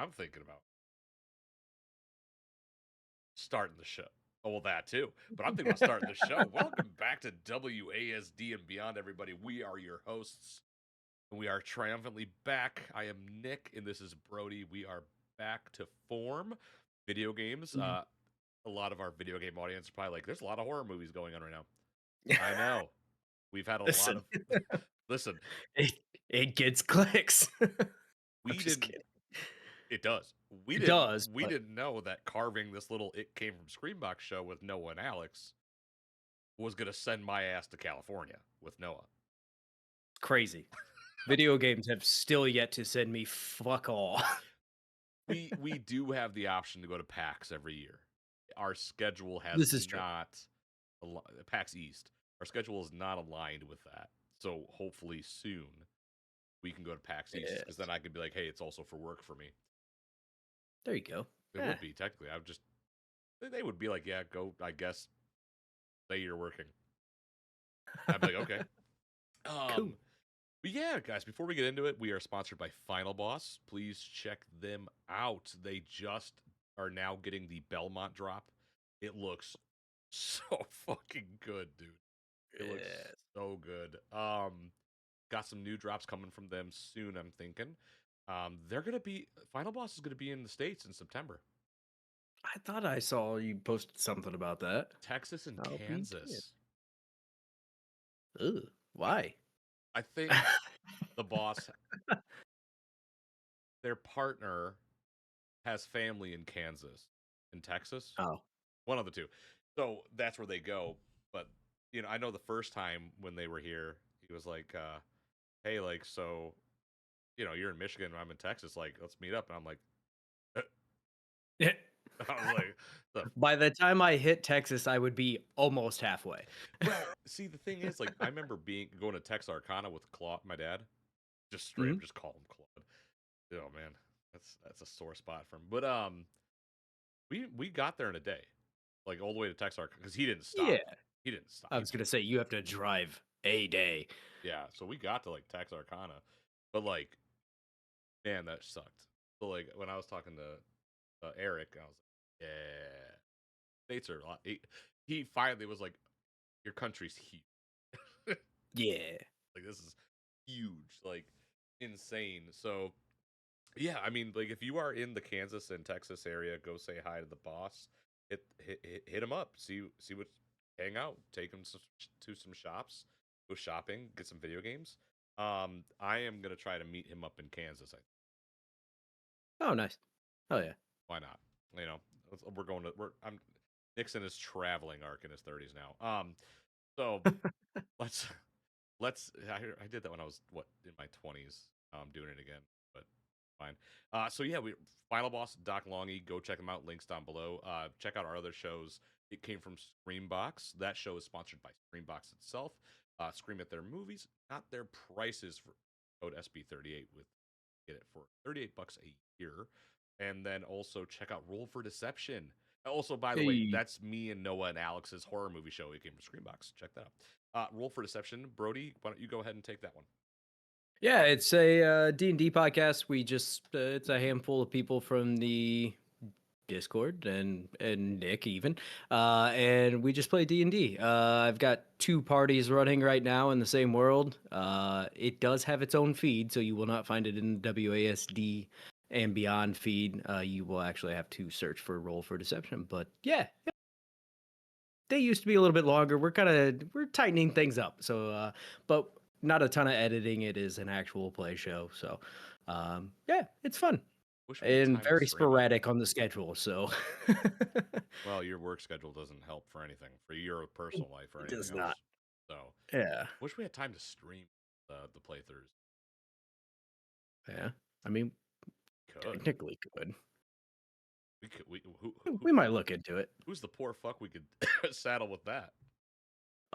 I'm thinking about? Starting the show. Oh, well, that too. But I'm thinking about starting the show. Welcome back to WASD and Beyond, everybody. We are your hosts, and we are triumphantly back. I am Nick, and this is Brody. We are back to form. Video games. Mhm. A lot of our video game audience are probably like, there's a lot of horror movies going on right now. I know. We've had a lot Listen, of. Listen, it it gets clicks. I'm we just didn't. kidding. It does. We It didn't. does, We but didn't know that carving this little "It Came from SCREAMBOX" show with Noah and Alex was gonna send my ass to California with Noah. it's crazy. Video games have still yet to send me fuck all. We do have the option to go to PAX every year. Our schedule has This is true. not PAX East. Our schedule is not aligned with that. So hopefully soon we can go to PAX East because then Yes. I could be like, hey, it's also for work for me. There you go. It Yeah. would be technically. I would just they would be like, yeah, go. I guess say you're working. I'd be like, okay. Cool. But yeah, guys, before we get into it, we are sponsored by Final Boss. Please check them out. They just are now getting the Belmont drop. It looks so fucking good, dude. It looks Yes. so good. Got some new drops coming from them soon, I'm thinking. They're gonna be Final Boss is gonna be in the States in September. I thought I saw you posted something about that. Texas and I'll be damned. Kansas. Ugh. I Why? I think the boss their partner has family in Kansas, in Texas, Oh. one of the two. So that's where they go. But I know the first time when they were here, he was like, "Hey, like, so you're in Michigan, I'm in Texas. Like, let's meet up." And I'm like, I was like, "The By the time I hit Texas, I would be almost halfway. well." See, the thing is, like, I remember going to Texarkana with Claude, my dad. Just straight up, Mhm. just call him Claude. Oh man, that's a sore spot for him. But we got there in a day, like all the way to Texarkana because he didn't Yeah. stop. He didn't stop. I was gonna say you have to drive a day. Yeah, so we got to like Texarkana, but like, man, that sucked. So like when I was talking to Eric, I was like, yeah, states are a lot. He finally was like, your country's huge. Yeah. Like this is huge, like insane. So yeah, I mean, like if you are in the Kansas and Texas area, go say hi to the boss. Hit him up. See what. Hang out. Take him to some shops. Go shopping. Get some video games. I am gonna try to meet him up in Kansas. Oh, nice. Oh yeah. Why not? You know, we're going to. I'm Nixon is traveling arc in his 30s now. So let's I did that when I was in my 20s. I'm doing it again, but fine. So yeah, we Final Boss, Doc Longy. Go check them out. Links down below. Check out our other shows. It came from SCREAMBOX. That show is sponsored by SCREAMBOX itself. Scream at their movies, not their prices for code SB38 with get it for $38 a year. And then also check out Roll for Deception. Also, by the way, Hey. that's me and Noah and Alex's horror movie show. It came from SCREAMBOX. Check that out. Roll for Deception. Brody, why don't you go ahead and take that one? Yeah, it's a D&D podcast. We just it's a handful of people from the Discord and Nick even. And we just play D&D. I've got two parties running right now in the same world. It does have its own feed, so you will not find it in the WASD and Beyond feed. You will actually have to search for Roll for Deception. But yeah, they used to be a little bit longer. We're tightening things up. So but not a ton of editing. It is an actual play show. So yeah, it's fun Wish we had and time to very stream it. sporadic on the schedule. So Well, your work schedule doesn't help for anything, for your personal life or it anything does not. else. So, Yeah. wish we had time to stream the playthroughs. Yeah. I mean, Could technically could. we could We might look into it. who's the poor fuck we could saddle with that?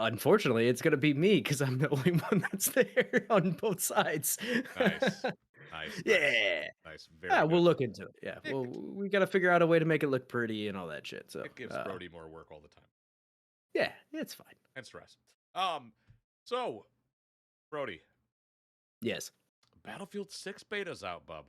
Unfortunately, it's gonna be me because I'm the only one that's there on both sides. Nice, nice, nice, Yeah. nice. Yeah, Very we'll good. look into it. Yeah. It Well, we got to figure out a way to make it look pretty and all that shit. So, it gives Brody more work all the time yeah, it's fine. and stress. So Brody, Yes. Battlefield 6 beta's out, bub.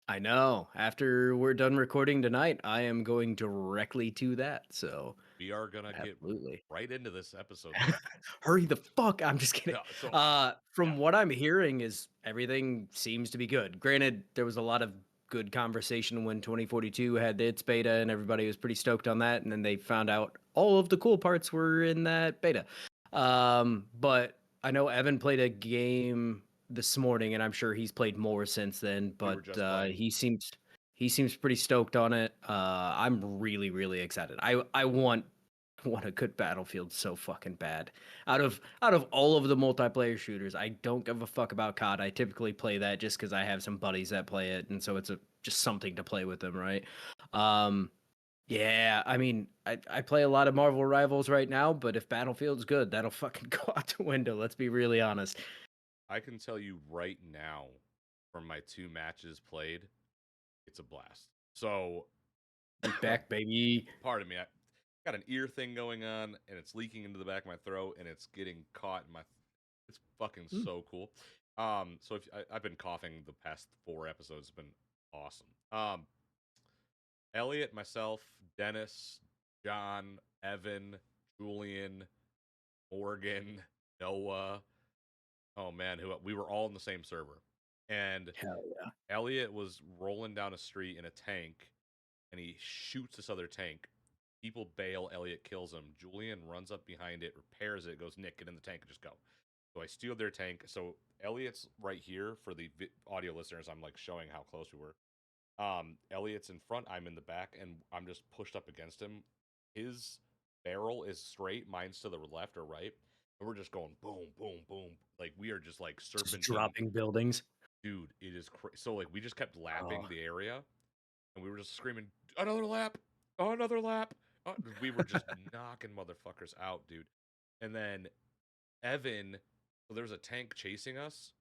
I know. After we're done recording tonight, I am going directly to that. So, We are gonna get absolutely. right into this episode then. Hurry the fuck. I'm just kidding. Yeah, so yeah, From what I'm hearing is everything seems to be good. Granted, there was a lot of good conversation when 2042 had its beta and everybody was pretty stoked on that, and then they found out all of the cool parts were in that beta. But I know Evan played a game this morning, and I'm sure he's played more since then. we were But just playing. he seems pretty stoked on it. I'm really excited. I want a good Battlefield so fucking bad. Out of all of the multiplayer shooters, I don't give a fuck about COD. I typically play that just because I have some buddies that play it, and so it's just something to play with them, right? Um, yeah, I mean, I play a lot of Marvel Rivals right now, but if Battlefield's good, that'll fucking go out the window. Let's be really honest. I can tell you right now, from my 2 matches played, it's a blast. So, We back, baby. pardon me, I got an ear thing going on, and it's leaking into the back of my throat, and it's getting caught in my. It's fucking Mm, so cool. So if I've been coughing the past 4 episodes, it's been awesome. Elliot, myself, Dennis, John, Evan, Julian, Morgan, Noah. Oh man, who we were all in the same server, and hell yeah. Elliot was rolling down a street in a tank, and he shoots this other tank. People bail. Elliot kills him. Julian runs up behind it, repairs it, goes, Nick, get in the tank and just go. So I steal their tank. So Elliot's right here for the audio listeners. I'm like showing how close we were. Elliot's in front. I'm in the back, and I'm just pushed up against him. His barrel is straight. Mine's to the left or right. And we're just going boom, boom, boom. Like we are just like Just serpentine. dropping buildings. Dude, it is so like we just kept Oh, lapping the area, and we were just screaming, another lap, another lap. We were just knocking motherfuckers out, dude. And then Evan, so there was a tank chasing us.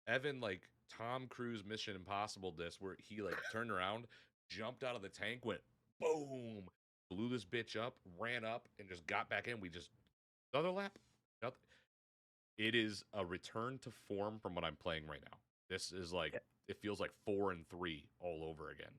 Evan, like Tom Cruise Mission Impossible, this where he like turned around, jumped out of the tank, went boom, blew this bitch up, ran up, and just got back in. We just another lap. It is a return to form from what I'm playing right now. This is like it feels like 4 and 3 all over again,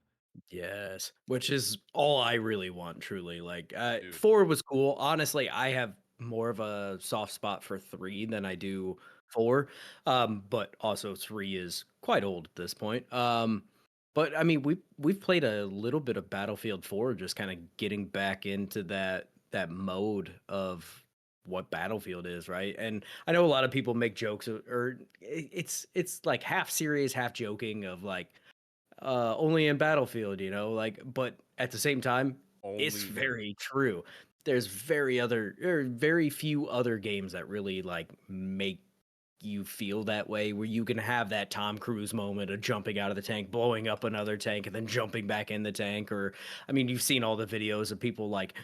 yes, which is all I really want, truly. Like, dude. 4 was cool. Honestly, I have more of a soft spot for 3 than I do 4. But also 3 is quite old at this point. But I mean, we've played a little bit of Battlefield 4, just kind of getting back into that mode of what Battlefield is, right? And I know a lot of people make jokes or it's like half serious, half joking of like only in Battlefield, like, but at the same time, it's Only there. very true. There's very few other games that really like make you feel that way where you can have that Tom Cruise moment of jumping out of the tank, blowing up another tank, and then jumping back in the tank. Or, I mean, you've seen all the videos of people like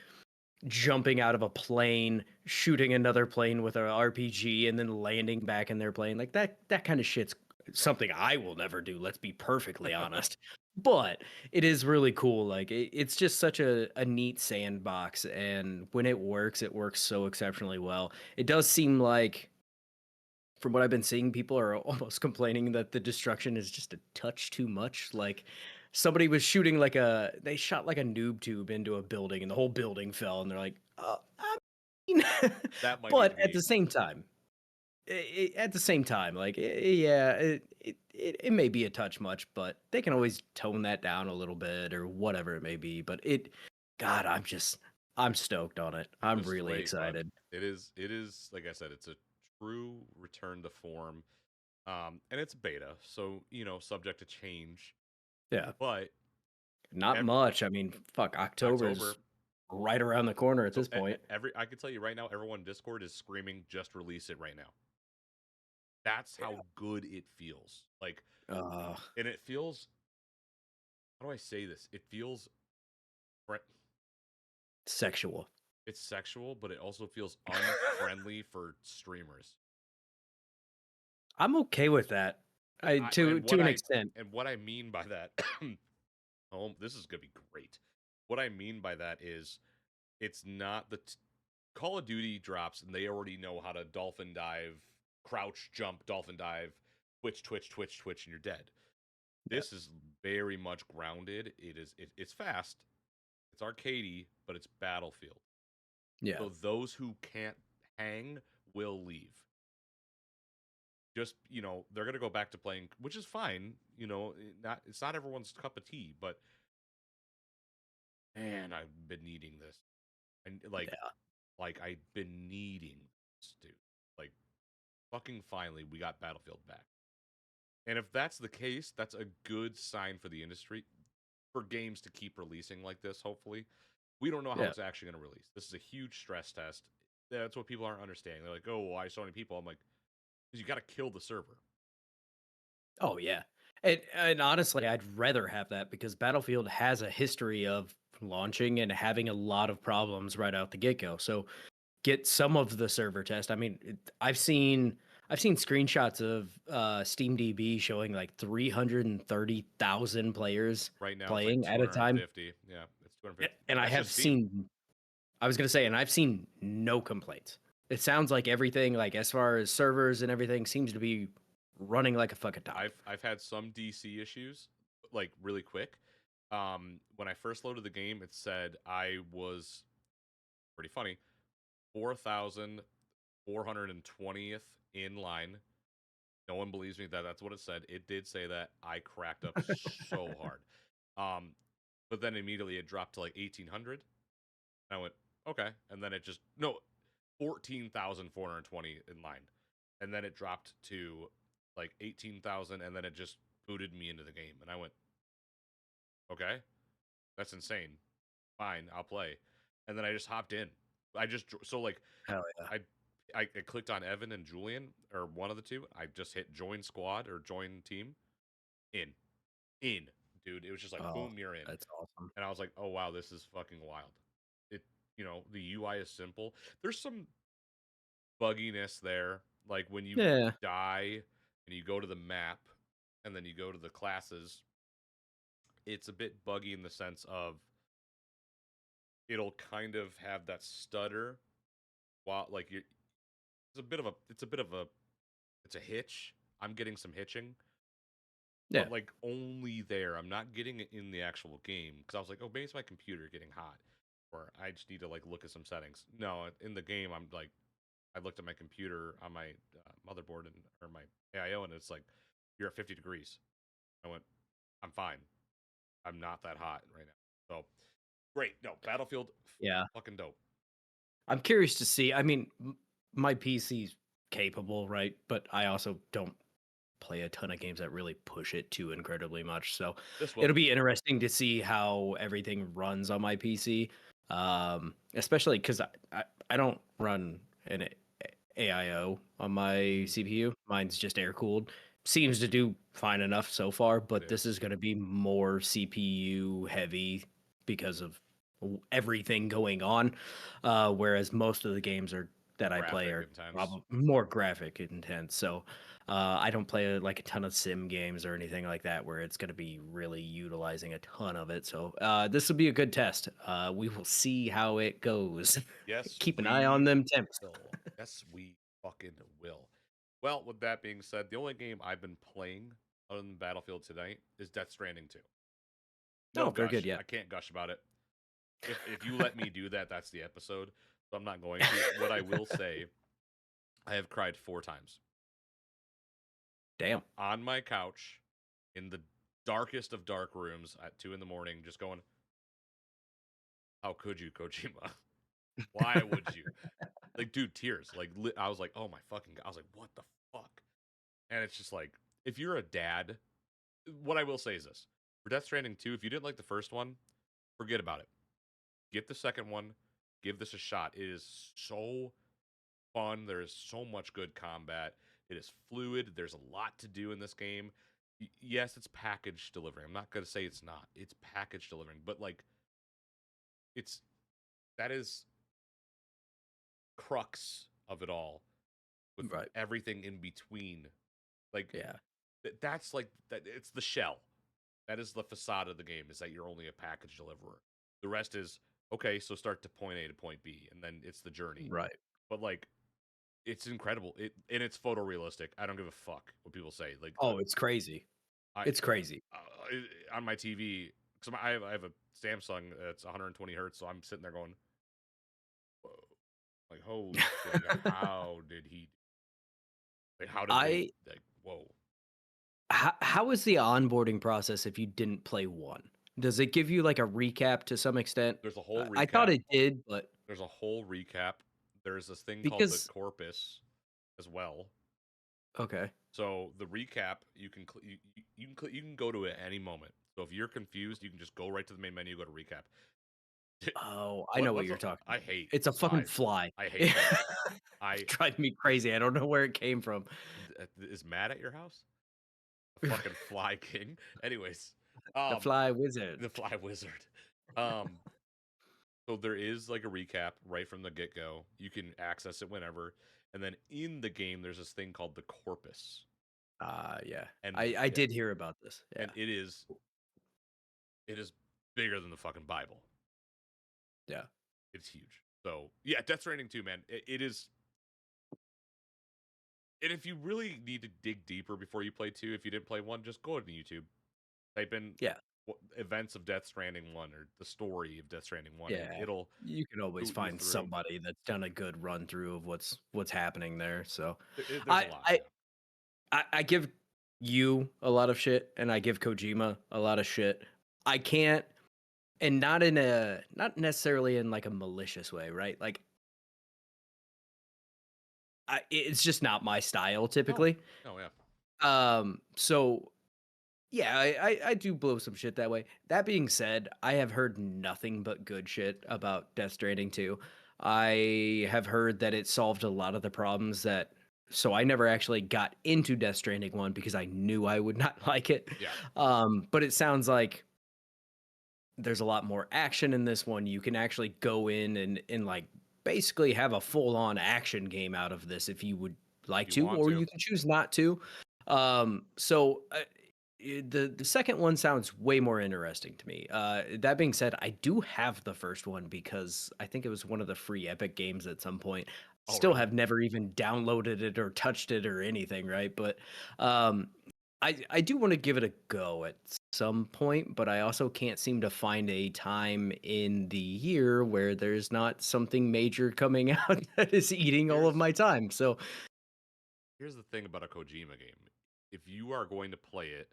jumping out of a plane, shooting another plane with an RPG, and then landing back in their plane. Like that kind of shit's something I will never do. Let's be perfectly honest. But it is really cool. Like it's just such a neat sandbox, and when it works so exceptionally well. It does seem like, from what I've been seeing, people are almost complaining that the destruction is just a touch too much. Like somebody was shooting they shot like a noob tube into a building and the whole building fell and they're like, I mean, That might need but to at be the same time, like, yeah, it may be a touch much, but they can always tone that down a little bit or whatever it may be. But God, I'm stoked on it. I'm just really wait, bud. excited. It is like I said, it's a true return to form. And it's beta, so subject to change. Yeah. But Not ev- much. I mean, fuck, October's October, right around the corner at so this point. every I can tell you right now, everyone in Discord is screaming, just release it right now. That's how Yeah. good it feels. Like, Uh, and it feels. How do I say this? It feels. Sexual. It's sexual, but it also feels unfriendly for streamers. I'm okay with that. I I to and to what an I extent. and what I mean by that, oh, this is gonna be great. What I mean by that is, it's not Call of Duty drops, and they already know how to dolphin dive, crouch, jump, dolphin dive, twitch, twitch, twitch, twitch, and you're dead. Yeah. This is very much grounded. It's fast, it's arcadey, but it's Battlefield. Yeah. So those who can't hang will leave. Just, they're gonna go back to playing, which is fine. It's not everyone's cup of tea, but man, I've been needing this. And Yeah. like I've been needing this, dude. Like fucking finally we got Battlefield back. And if that's the case, that's a good sign for the industry, for games to keep releasing like this, hopefully. We don't know how Yeah. it's actually going to release. This is a huge stress test. That's what people aren't understanding. They're like, oh, why so many people? I'm like, because you got to kill the server. Oh yeah. And honestly, I'd rather have that because Battlefield has a history of launching and having a lot of problems right out the get-go. So get some of the server test. I mean, I've seen screenshots of SteamDB showing like 330,000 players Right now, it's like playing at a time. 250. Yeah, it's 250. And I That's have just Steam. seen I was going to say and I've seen no complaints. It sounds like everything like as far as servers and everything seems to be running like a fucking top. I've had some DC issues, like really quick. When I first loaded the game, it said I was pretty funny 4,420th in line. No one believes me that that's what it said. It did say that. I cracked up so hard. Um, but then immediately it dropped to like 1,800. And I went, okay. And then it just, no, 14,420 in line. And then it dropped to like 18,000. And then it just booted me into the game. And I went, okay, that's insane. Fine, I'll play. And then I just hopped in. So like, Hell yeah. I clicked on Evan and Julian, or one of the two. I just hit join squad or join team. In. In. Dude, it was just like, Oh, boom, you're in. that's awesome. And I was like, oh, wow, this is fucking wild. It, the UI is simple. There's some bugginess there. Like when you Yeah. die and you go to the map and then you go to the classes, it's a bit buggy in the sense of it'll kind of have that stutter while like you it's a hitch. I'm getting some hitching, Yeah. but like only there. I'm not getting it in the actual game because I was like, oh, maybe it's my computer getting hot, or I just need to like look at some settings. No, in the game, I'm like, I looked at my computer on my motherboard and or my AIO, and it's like, you're at 50 degrees. I went, I'm fine. I'm not that hot right now. So great. No, Battlefield, Yeah. fucking dope. I'm curious to see. I mean, my PC's capable, right? But I also don't play a ton of games that really push it too incredibly much. So This will. it'll be interesting to see how everything runs on my PC. Especially because I don't run an AIO on my Mm, CPU. Mine's just air cooled. Seems to do fine enough so far, it but this is is going to be more CPU heavy because of everything going on. Whereas most of the games are that I play graphic are intense. probably more graphic intense. So I don't play like a ton of sim games or anything like that where it's going to be really utilizing a ton of it. So this will be a good test. We will see how it goes. Yes, Keep an eye on we them temps. will. Yes, we fucking will. Well, with that being said, the only game I've been playing other than Battlefield tonight is Death Stranding 2. No Oh, very good. gush. Yeah. I can't gush about it. If you let me do that, that's the episode. So I'm not going to. What I will say, I have cried 4 times Damn. on my couch in the darkest of dark rooms at 2 in the morning, just going, "How could you, Kojima? Why would you?" Like, dude, tears. Like, I was like, "Oh my fucking god!" I was like, "What the fuck?" And it's just like, if you're a dad, what I will say is this: for Death Stranding 2, if you didn't like the first one, forget about it. Get the second one. Give this a shot. It is so fun. There is so much good combat. It is fluid. There's a lot to do in this game. Yes, it's package delivering. I'm not going to say it's not. It's package delivering, but like it's that is crux of it all with Right. everything in between. Like Yeah. that's like that it's the shell. That is the facade of the game is that you're only a package deliverer. The rest is okay, so start to point A to point B and then it's the journey. Right. But like it's incredible. And it's photorealistic. I don't give a fuck what people say. Like Oh, it's crazy. I It's crazy. on my TV because I have a Samsung that's 120 hertz, so I'm sitting there going, whoa, like holy shit, like how did he? Like how did they? I Like whoa. how is the onboarding process if you didn't play 1? Does it give you, like, a recap to some extent? There's a whole I thought recap. it did, but There's a whole recap. There's this thing called the because corpus as well. okay. So the recap, you can go to it at any moment. So if you're confused, you can just go right to the main menu, go to recap. Oh, I know what What's you're talking I about. hate It's a fucking flies. fly. I hate them. It's I driving me crazy. I don't know where it came from. is mad at your house. A fucking fly king. Anyways, The um, fly wizard. the fly wizard. Um, so there is like a recap right from the get go. You can access it whenever, and then in the game there's this thing called the corpus, Yeah. and I did hear about this. Yeah. and it is bigger than the fucking Bible. Yeah. It's huge. So yeah, Death Stranding 2, man. It is. And if you really need to dig deeper before you play 2, if you didn't play 1, just go to YouTube. Type in Yeah. events of Death Stranding 1 or the story of Death Stranding 1, and Yeah. it'll You can always boot you find through. somebody that's done a good run through of what's happening there. So There's a I lot, I yeah. I give you a lot of shit and I give Kojima a lot of shit. I can't, and not necessarily in like a malicious way, right? Like it's just not my style No, typically. no, yeah. So yeah, I do blow some shit that way. That being said, I have heard nothing but good shit about Death Stranding 2. I have heard that it solved a lot of the problems that so I never actually got into Death Stranding 1 because I knew I would not like it. Yeah. But it sounds like there's a lot more action in this one. You can actually go in and like basically have a full on action game out of this if you would like You to, want or to. you can choose not to. The second one sounds way more interesting to me. That being said, I do have the first one because I think it was one of the free Epic games at some point. Oh, Still really? have never even downloaded it or touched it or anything, right? But um, I do want to give it a go at some point, but I also can't seem to find a time in the year where there's not something major coming out that is eating all of Here's my time. So, here's the thing about a Kojima game. If you are going to play it,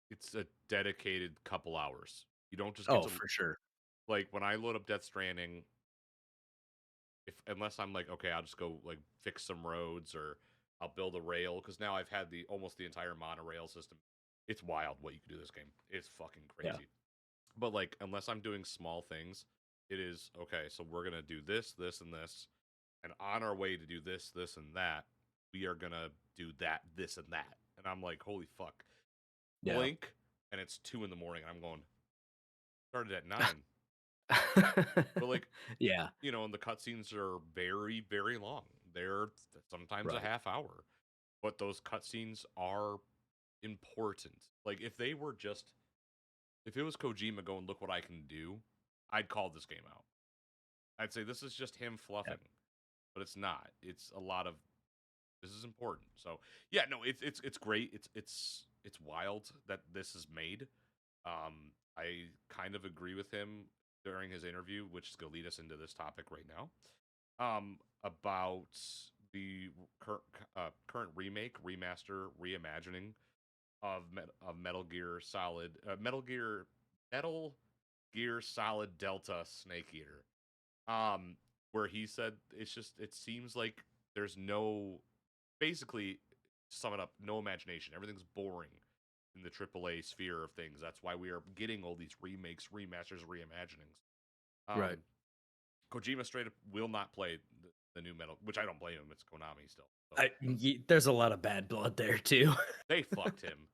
it's a dedicated couple hours. You don't just get oh, to for sure. like when I load up Death Stranding, if unless I'm like, okay, I'll just go like fix some roads or I'll build a rail because now I've had the almost the entire monorail system. It's wild what you can do this game. It's fucking Yeah. crazy. But like, unless I'm doing small things, it is okay. So we're gonna do this, this, and this, and on our way to do this, this, and that, we are gonna do that, this, and that. And I'm like, holy fuck! Yeah. Blink, and it's 2 in the morning. And I'm going started at 9, but like Yeah. and the cutscenes are very, very long. They're sometimes a Right. half hour, but those cutscenes are important. Like if it was Kojima going, look what I can do, I'd call this game out. I'd say this is just him Yeah. fluffing, but it's not. It's a lot of this is important. So yeah, no, it's great. It's wild that this is made. I kind of agree with him during his interview, which is going to lead us into this topic right now. About the current remake, remaster, reimagining of Metal Gear Solid Delta Snake Eater. Where he said it seems like there's no basically to sum it up, no imagination. Everything's boring in the AAA sphere of things. That's why we are getting all these remakes, remasters, reimaginings. Right. Um, Kojima straight up will not play the new Metal, which I don't blame him. It's Konami still, so There's a lot of bad blood there too. they fucked him. Oh,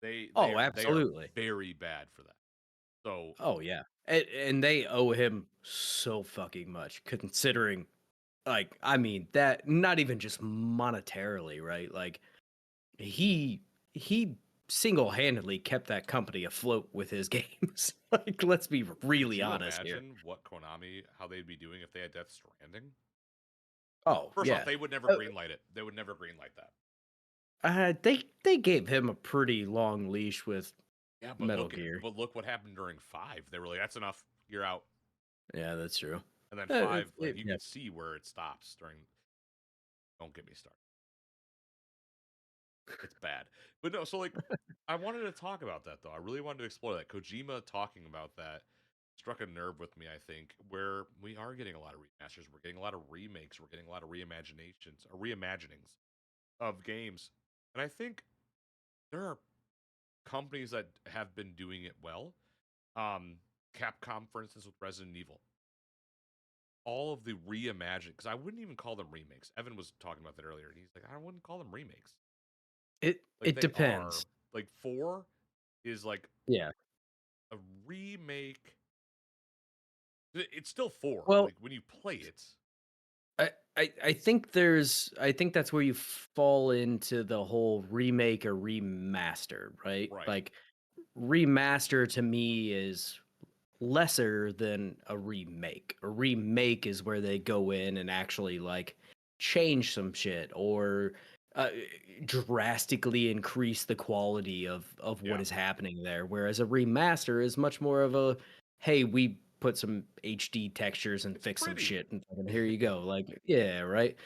They are absolutely. very bad for that. So Oh yeah. And they owe him so fucking much considering like I mean that not even just monetarily, right? Like he he single-handedly kept that company afloat with his games. Like let's be could really you honest here. imagine what Konami how they'd be doing if they had Death Stranding? Oh, First off, yeah. they would never Uh, greenlight it. They would never greenlight that. They gave him a pretty long leash with Yeah, Metal Gear. but look what happened during 5. They were like, "That's enough. You're out." Yeah, that's true. And then 5, like you Yeah. could see where it stops during. Don't get me started. It's bad. But no, so like I wanted to talk about that though. I really wanted to explore that. Kojima talking about that struck a nerve with me, I think, where we are getting a lot of remasters, we're getting a lot of remakes, we're getting a lot of reimaginations or reimaginings of games. And I think there are companies that have been doing it well. Um Capcom, for instance, with Resident Evil. All of the reimagine because I wouldn't even call them remakes. Evan was talking about that earlier, and he's like, I wouldn't call them remakes. Like It they are depends. like 4 is like Yeah. a remake. It's still 4. Well, Like when you play it, I think that's where you fall into the whole remake or remaster, right? right? Like remaster to me is lesser than a remake. A remake is where they go in and actually like change some shit or uh, drastically increase the quality of what Yeah, is happening there. Whereas a remaster is much more of a hey, we put some HD textures and it's fix some pretty. shit and fucking here you go. Like yeah, right.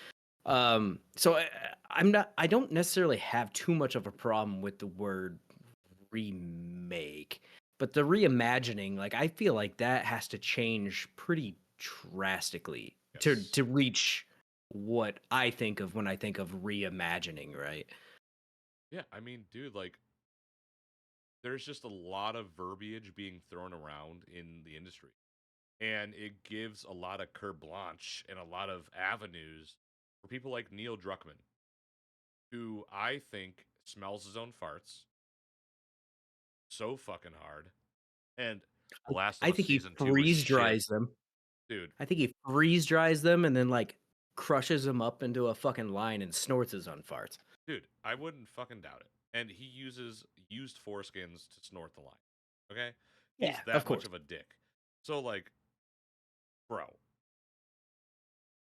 So I'm not. I don't necessarily have too much of a problem with the word remake. But the reimagining, like I feel like that has to change pretty drastically Yes. to reach what I think of when I think of reimagining, right? Yeah, I mean, dude, like there's just a lot of verbiage being thrown around in the industry. And it gives a lot of carte blanche and a lot of avenues for people like Neil Druckmann, who I think smells his own farts so fucking hard. And The Last of I Us think he season 2 was freeze shit, dries them. dude. I think he freeze dries them and then like crushes them up into a fucking line and snorts his own farts. Dude, I wouldn't fucking doubt it. And he uses used foreskins to snort the line. Okay? He's Yeah, that of much course. of a dick. So like, bro,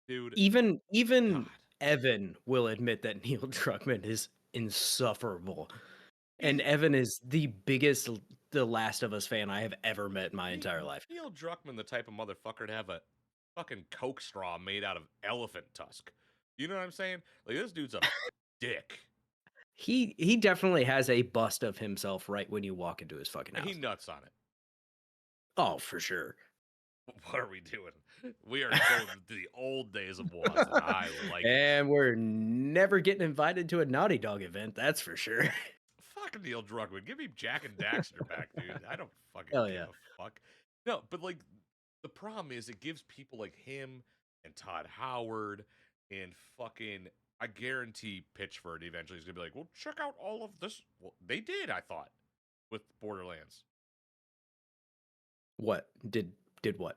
dude, Even God. Evan will admit that Neil Druckmann is insufferable. And He's Evan is the biggest The Last of Us fan I have ever met in my entire life. Neil Druckmann, the type of motherfucker to have a fucking coke straw made out of elephant tusk. You know what I'm saying? Like this dude's a dick. He definitely has a bust of himself right when you walk into his fucking He house. nuts on it. Oh, for sure. What are we doing? We are going to the old days of Watson. I like it. And we're never getting invited to a Naughty Dog event, that's for sure. Fuck Neil Druckmann. Give me Jack and Daxter back, dude. I don't fucking Hell give yeah. a fuck. No, but like the problem is it gives people like him and Todd Howard and fucking I guarantee Pitchford eventually is gonna be like, well, check out all of this. Well, they did, I thought, with Borderlands. What? Did what?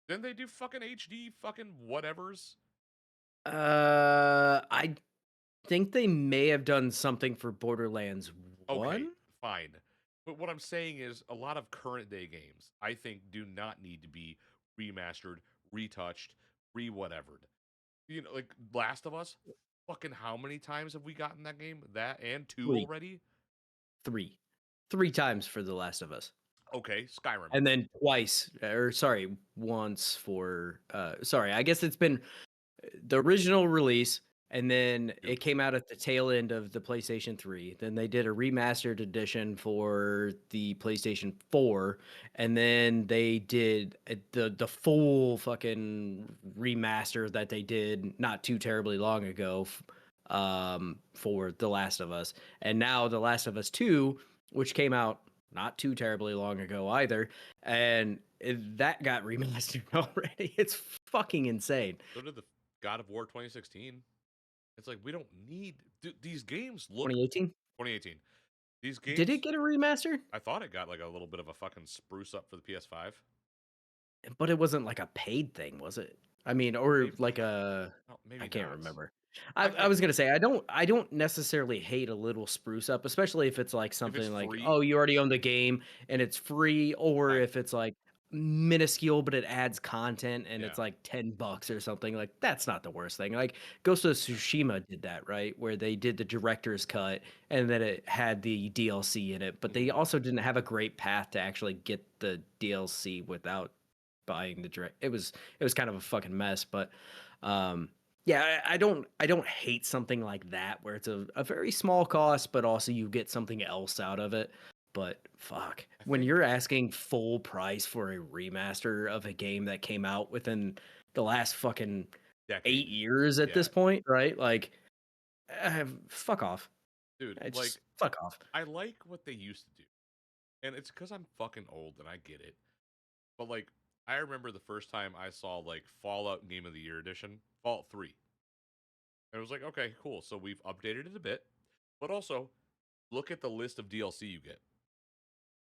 Then they do fucking HD fucking whatevers. I think they may have done something for Borderlands Okay, 1? fine. But what I'm saying is a lot of current day games, I think, do not need to be remastered, retouched, re-whatevered. You know, like Last of Us, fucking how many times have we gotten that game? That and 2 3. already? 3. 3 times for The Last of Us. Okay, Skyrim. And then twice, or sorry, once for sorry, I guess it's been the original release, and then it 2. came out at the tail end of the PlayStation 3. Then they did a remastered edition for the PlayStation 4, and then they did the full fucking remaster that they did not too terribly long ago for The Last of Us. And now The Last of Us 2, which came out not too terribly long ago either, and that got remastered already. It's fucking insane. So did the God of War 2016. It's like we don't need these games look 2018? 2018. These Did it games, get a remaster? I thought it got like a little bit of a fucking spruce up for the PS5. But it wasn't like a paid thing, was it? I mean, or Maybe, like a oh, I maybe can't not. remember. I I can't was gonna remember. say I don't necessarily hate a little spruce up, especially if it's like If it's something like, free, oh, you already own the game and it's free, or I if it's like, minuscule, but it adds content and Yeah. it's like $10 or something. Like that's not the worst thing. Like Ghost of Yeah. Tsushima did that, right? Where they did the director's cut and then it had the DLC in it, but they Mhm. also didn't have a great path to actually get the DLC without buying the direct. It was kind of a fucking mess, but yeah, I don't hate something like that where it's a very small cost, but also you get something else out of it. But fuck, I when think you're asking full price for a remaster of a game that came out within the last fucking decade. 8 years at this Yeah. point, right? Like, fuck off. Dude, Just like fuck off. I like what they used to do. And it's cuz I'm fucking old and I get it. But like I remember the first time I saw like Fallout Game of the Year edition, Fallout 3. And it was like, okay, cool. So we've updated it a bit. But also, look at the list of DLC you get.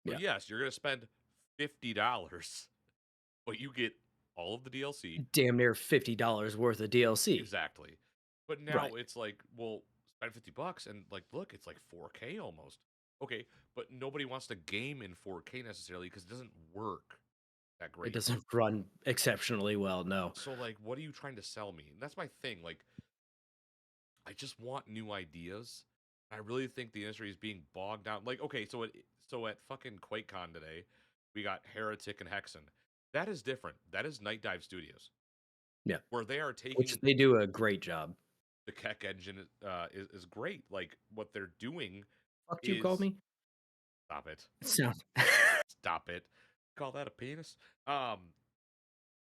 So Yeah, yes, you're going to spend $50, but you get all of the DLC. damn near $50 worth of DLC. Exactly. But now Right. it's like, well, spend $50 and like look, it's like 4K almost. Okay, but nobody wants to game in 4K necessarily because it doesn't work that It great. doesn't run exceptionally well. No. So like what are you trying to sell me? And that's my thing. Like I just want new ideas. I really think the industry is being bogged down. Like, okay, so at fucking QuakeCon today, we got Heretic and Hexen. That is different. That is Night Dive Studios, Yeah. where they are Which taking they do a great job. the Keck engine is great. Like what they're doing Fuck you call is me? stop it, Sound stop it. Call that a penis? Um.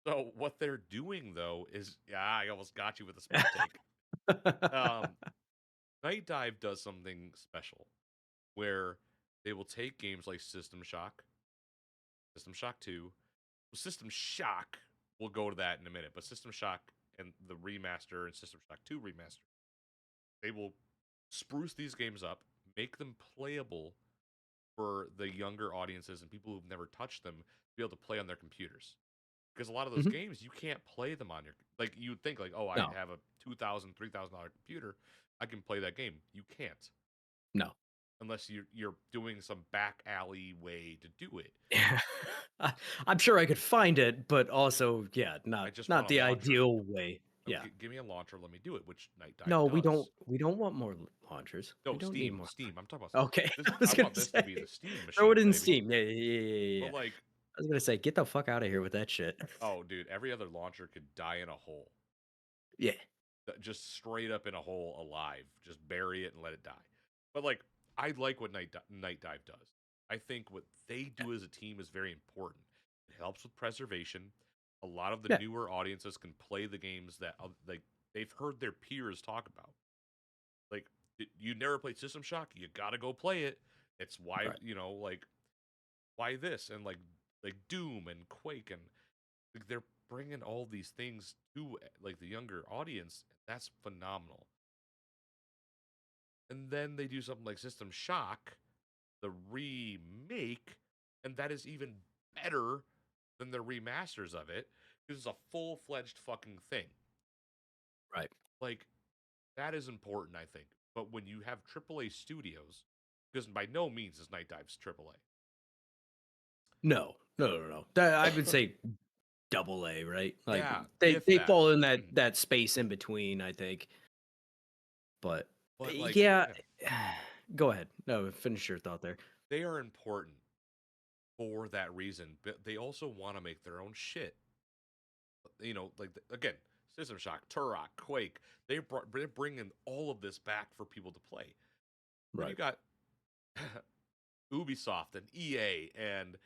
So what they're doing though is I almost got you with a spit take. Um. Night Dive does something special where they will take games like System Shock, System Shock 2, System Shock, we'll go to that in a minute, but System Shock and the remaster and System Shock 2 remaster, they will spruce these games up, make them playable for the younger audiences and people who've never touched them to be able to play on their computers. Because a lot of those Mhm. games you can't play them on your like you'd think like, oh, I No, have a $2,000, $3,000 computer, I can play that game. You can't no. unless you're doing some back alley way to do it. I I'm sure I could find it, but also, yeah, I not just not want a the launcher. ideal way. No, Yeah. give me a launcher, let me do it, which Night Dive No, we don't does. we don't want more launchers. We No, don't need Steam, more. Steam. I'm talking about Okay, this. I was I gonna want this to say, be the Steam throw it machine, in baby. Steam. Yeah, yeah, yeah, yeah, yeah, But yeah. like, I was gonna say, get the fuck out of here with that shit. oh, dude, every other launcher could die in a hole, Yeah, just straight up in a hole, alive. Just bury it and let it die. But like, I like what Night Dive does. I think what they yeah, do as a team is very important. It helps with preservation. A lot of the yeah. newer audiences can play the games that like they've heard their peers talk about. Like you never played System Shock, you gotta go play it. It's why Right. like why this and like Doom and Quake and like, they're bringing all these things to like the younger audience. That's phenomenal. And then they do something like System Shock, the remake, and that is even better than the remasters of it because it's a full fledged fucking thing. Right. Like that is important, I think. But when you have AAA studios, because by no means is Night Dive's AAA. No, no, no, no. That, I would say double A, right? Like Yeah, they if they that. fall in that space in between, I think. But But like, yeah, yeah, go ahead. No, finish your thought there. they are important for that reason. But they also want to make their own shit. Like again, System Shock, Turok, Quake. They're bringing all of this back for people to play. Then you Right. got Ubisoft and EA and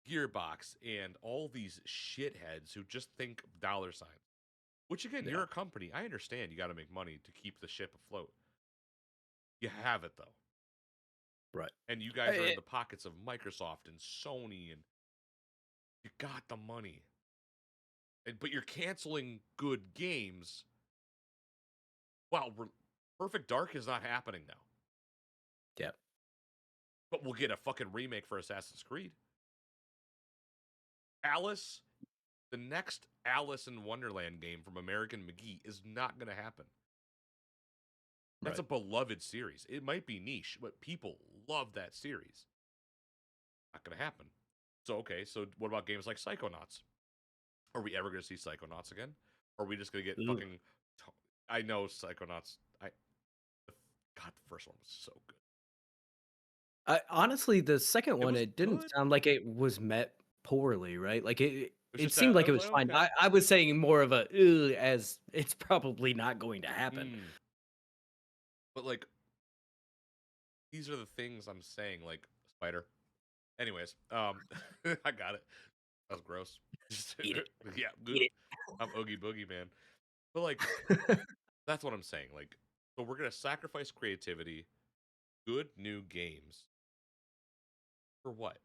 Gearbox and all these shitheads who just think dollar signs. Which again, you're Yeah. a company. I understand you got to make money to keep the ship afloat. You have it though, Right. and you guys are in Eh, the pockets of Microsoft and Sony, and you got the money. But you're canceling good games. Wow, Perfect Dark is not happening now. yeah. But we'll get a fucking remake for Assassin's Creed. Alice, the next Alice in Wonderland game from American McGee is not going to happen. That's Right. a beloved series. It might be niche, but people love that series. Not going to happen. So okay, so what about games like Psychonauts? Are we ever going to see Psychonauts again? Or are we just going to get Ugh. fucking? I know Psychonauts. God, the first one was so good. Honestly, the second It one, was it didn't good. sound like it was met poorly, right? Like It's it just seemed that I like it was was like, fine. okay. I was saying more of a "Ugh," as it's probably not going to happen. But like, these are the things I'm saying. Like spider. Anyways, I got it. That was gross. Just Eat it. yeah, good. Eat I'm Oogie Boogie man. But like, it. that's what I'm saying. Like, so we're gonna sacrifice creativity, good new games for what?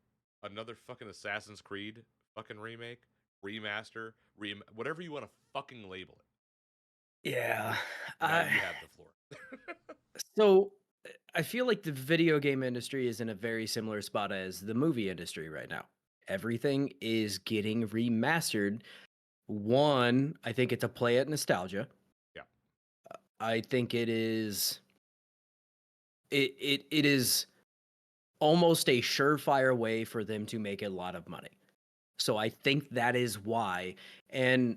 Another fucking Assassin's Creed fucking remake, remaster, whatever you want to fucking label it. Yeah. Now I you have the floor. so I feel like the video game industry is in a very similar spot as the movie industry right now. Everything is getting remastered. One, I think it's a play at nostalgia. Yeah. I think it is almost a surefire way for them to make a lot of money. So I think that is why. And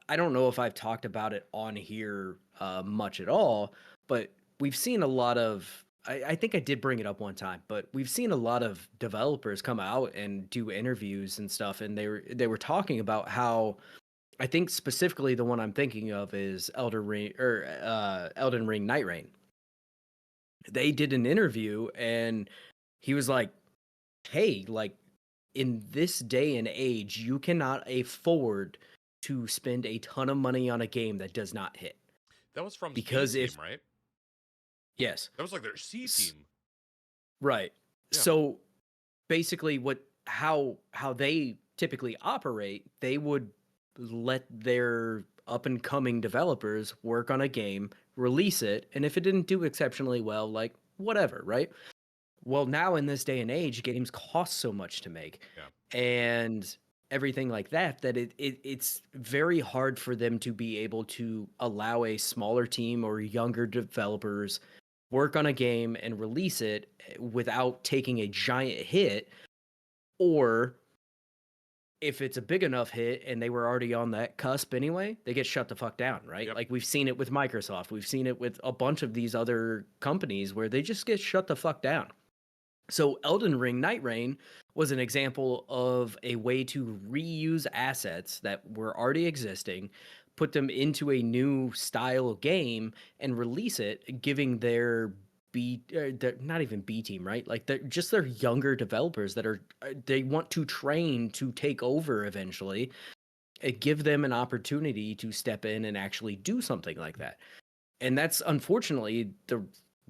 I don't know if I've talked about it on here much at all, but we've seen a lot of. I think I did bring it up one time, but we've seen a lot of developers come out and do interviews and stuff, and they were talking about how I think specifically the one I'm thinking of is Elden Ring Night Rain. They did an interview and he was like, "Hey, like in this day and age, you cannot afford to spend a ton of money on a game that does not hit. That was from C Because Team, if right? yes, That was like their C s- Team. right. Yeah. So basically what how they typically operate, they would let their up and coming developers work on a game, release it, and if it didn't do exceptionally well, like whatever, right? Well, now in this day and age, games cost so much to make Yeah. and everything like that that it's very hard for them to be able to allow a smaller team or younger developers work on a game and release it without taking a giant hit, or if it's a big enough hit and they were already on that cusp anyway, they get shut the fuck down, right? Yep. Like we've seen it with Microsoft, we've seen it with a bunch of these other companies where they just get shut the fuck down. So Elden Ring Night Rain was an example of a way to reuse assets that were already existing, put them into a new style game and release it, giving their not even B team, right? Like they're just their younger developers that are they want to train to take over eventually. It give them an opportunity to step in and actually do something like that. And that's unfortunately the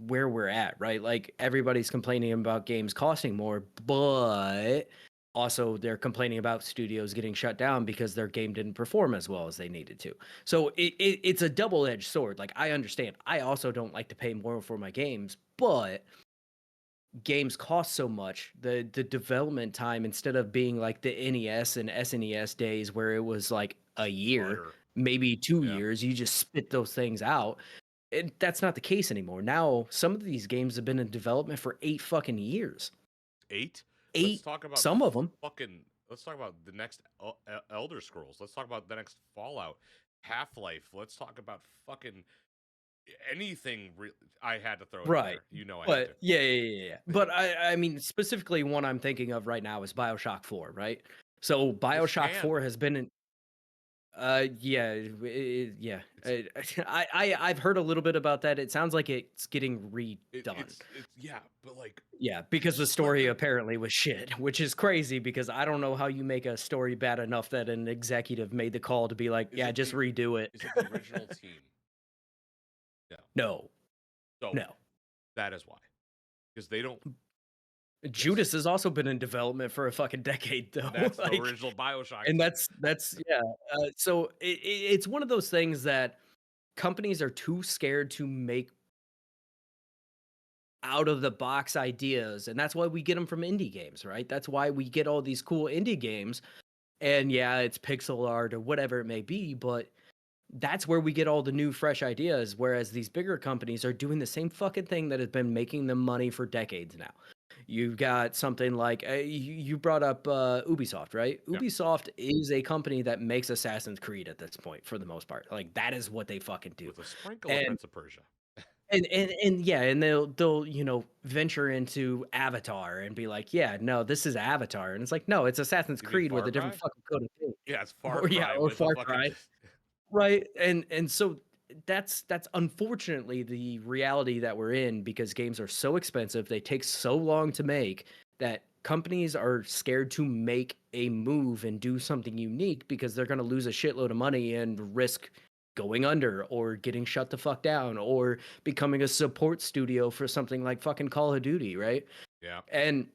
where we're at, right? Like everybody's complaining about games costing more, but also they're complaining about studios getting shut down because their game didn't perform as well as they needed to. So it's a double-edged sword. Like I understand. I also don't like to pay more for my games, but games cost so much. The development time, instead of being like the NES and SNES days where it was like a year, Butter. maybe 2 Yeah. years, you just spit those things out. That's not the case anymore. Now, some of these games have been in development for 8 fucking years. 8. Let's 8, talk about some of them. fucking. Let's talk about the next Elder Scrolls. Let's talk about the next Fallout, Half-Life. Let's talk about fucking anything. I had to throw it in Right. there. You know I had to. But yeah. But I mean, specifically one I'm thinking of right now is BioShock 4, right? So It's BioShock canned. 4 has been in yeah, yeah. I've heard a little bit about that. It sounds like it's getting redone. It's yeah, but like Yeah, it's because the still story good. apparently was shit, which is crazy because I don't know how you make a story bad enough that an executive made the call to be like, Is yeah, it just the redo it. is it the original team? No. No, So no. that is why. Because they don't. Yes. Judas has also been in development for a fucking decade And though. that's the Like, original BioShock and team. that's yeah. So it's one of those things that companies are too scared to make out of the box ideas, and that's why we get them from indie games, right? That's why we get all these cool indie games. And yeah, it's pixel art or whatever it may be, but that's where we get all the new fresh ideas, whereas these bigger companies are doing the same fucking thing that has been making them money for decades now. You've got something like you brought up Ubisoft, right? Yeah. Ubisoft is a company that makes Assassin's Creed at this point for the most part. Like that is what they fucking do. With a sprinkle of And Prince of Persia. and yeah, and they'll venture into Avatar and be like, yeah, no, this is Avatar, and it's like, no, it's Assassin's You mean Creed with Far a different Cry? fucking code of paint. Yeah, it's Far Or yeah, Cry or with a Far fucking. Cry. Right. And so that's unfortunately the reality that we're in because games are so expensive, they take so long to make that companies are scared to make a move and do something unique because they're going to lose a shitload of money and risk going under or getting shut the fuck down or becoming a support studio for something like fucking Call of Duty, right? Yeah. And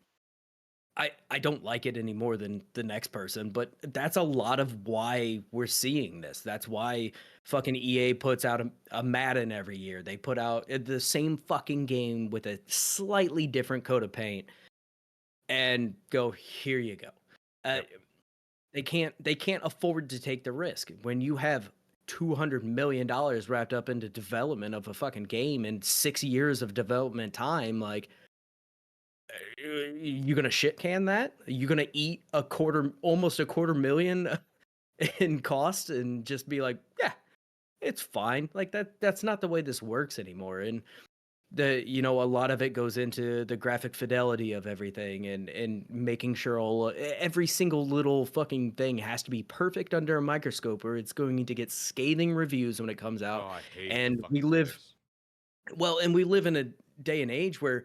I don't like it any more than the next person, but that's a lot of why we're seeing this. That's why fucking EA puts out a Madden every year. They put out the same fucking game with a slightly different coat of paint and go, here you go. Yep. They can't afford to take the risk when you have $200 million wrapped up into development of a fucking game and 6 years of development time. Like, you gonna shit can that? You gonna eat almost a quarter million in cost and just be like, yeah, it's fine. Like that's not the way this works anymore. And a lot of it goes into the graphic fidelity of everything and making sure every single little fucking thing has to be perfect under a microscope or it's going to get scathing reviews when it comes Oh, out. I hate the And we fucking live critics. and we live in a day and age where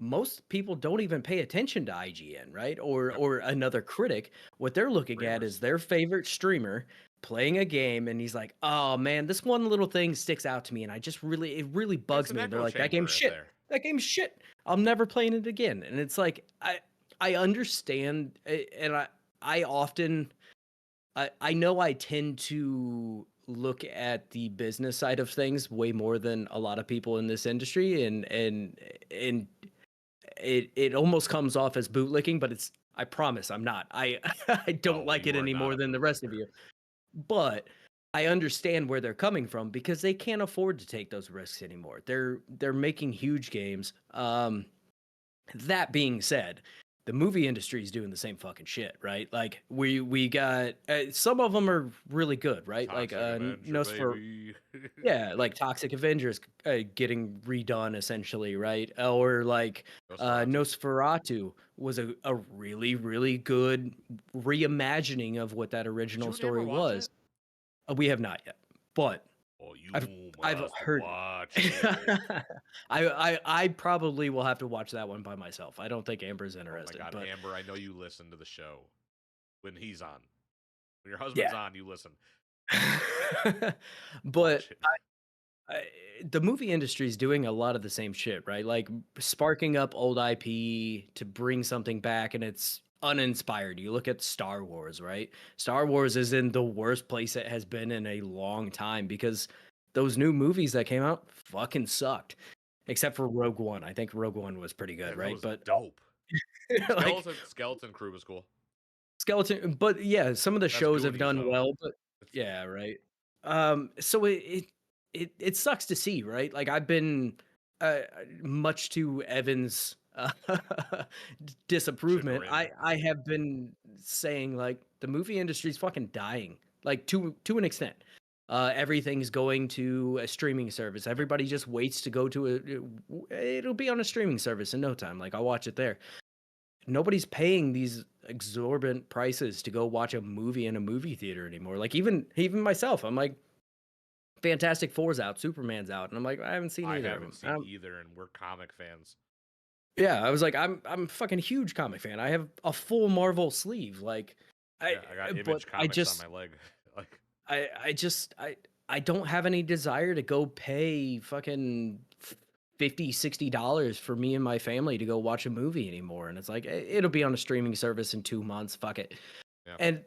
most people don't even pay attention to IGN, right? Or Yep. or another critic. What they're looking at Streamers. is their favorite streamer playing a game and he's like, "Oh man, this one little thing sticks out to me and it really It's bugs an me." And they're echo like, "That chamber game's right shit. there. That game's shit. I'm never playing it again." And it's like I understand and I often I know I tend to look at the business side of things way more than a lot of people in this industry and it almost comes off as bootlicking, but it's I promise I'm not. I I don't No, like you it are any not more a than the rest of bootlicker. you. But I understand where they're coming from because they can't afford to take those risks anymore. They're making huge games. That being said, the movie industry is doing the same fucking shit, right? Like we got some of them are really good, right? Like Toxic Avenger, Nosfer baby. yeah, like Toxic Avengers getting redone essentially, right? Or like Nosferatu. Nosferatu was a really, really good reimagining of what that Did original you ever story watch was. it? We have not yet, but Oh, I've you I've must heard watch it. it. I probably will have to watch that one by myself. I don't think Amber's Oh my interested, god, but Amber, I know you listen to the show when he's on. When your husband's yeah. on, you listen. But Watch it. I, the movie industry is doing a lot of the same shit, right? Like sparking up old IP to bring something back, and it's uninspired. You look at Star Wars, right? Star Wars is in the worst place it has been in a long time because those new movies that came out fucking sucked. Except for Rogue One. I think Rogue One was pretty Yeah, good, that right? was But dope. like Skeleton Crew was cool. Skeleton, but yeah, some of the That's shows have Goonies done though. well, but yeah, right. So it sucks to see, right? Like I've been much to Evan's disapproval. Chagrin. I have been saying like the movie industry is fucking dying, like to an extent. Everything's going to a streaming service. Yep. Everybody just waits to go to it'll be on a streaming service in no time. Like I'll watch it there. Nobody's paying these exorbitant prices to go watch a movie in a movie theater anymore. Like even myself, I'm like, Fantastic Four's out, Superman's out, and I'm like, I haven't seen I either of haven't them. seen either, and we're comic fans. Yeah, I was like, I'm a fucking huge comic fan. I have a full Marvel sleeve. Like, Yeah, I got but Image I comics on just my leg. Like, I just I don't have any desire to go pay fucking 50 $60 for me and my family to go watch a movie anymore. And it's like it'll be on a streaming service in 2 months. Fuck it. yeah, And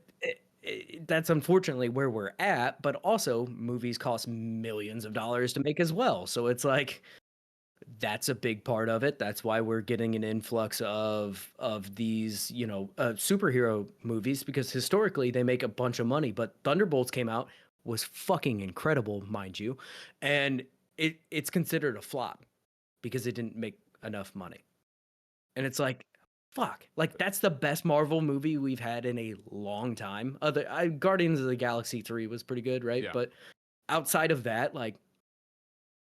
that's unfortunately where we're at, but also movies cost millions of dollars to make as well. So it's like that's a big part of it. That's why we're getting an influx of these, superhero movies because historically they make a bunch of money, but Thunderbolts came out was fucking incredible, mind you, and it's considered a flop because it didn't make enough money. And it's like, fuck, like that's the best Marvel movie we've had in a long time. Guardians of the Galaxy 3 was pretty good, right? Yeah. But outside of that, like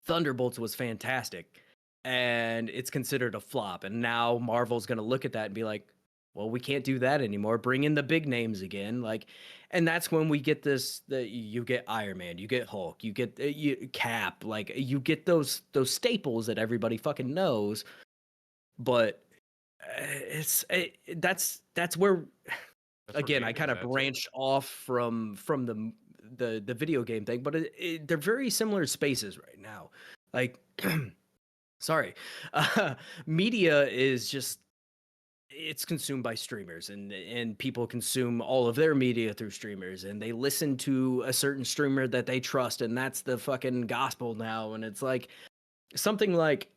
Thunderbolts was fantastic and it's considered a flop. And now Marvel's going to look at that and be like, well, we can't do that anymore. Bring in the big names again. Like, and that's when we get you get Iron Man, you get Hulk, you get Cap, like you get those staples that everybody fucking knows. But that's where That's where again I kind gaming's of at too. branched off from the video game thing, but they're very similar spaces right now. Like, sorry, uh, media is just it's consumed by streamers and people consume all of their media through streamers and they listen to a certain streamer that they trust and that's the fucking gospel now. And it's like something like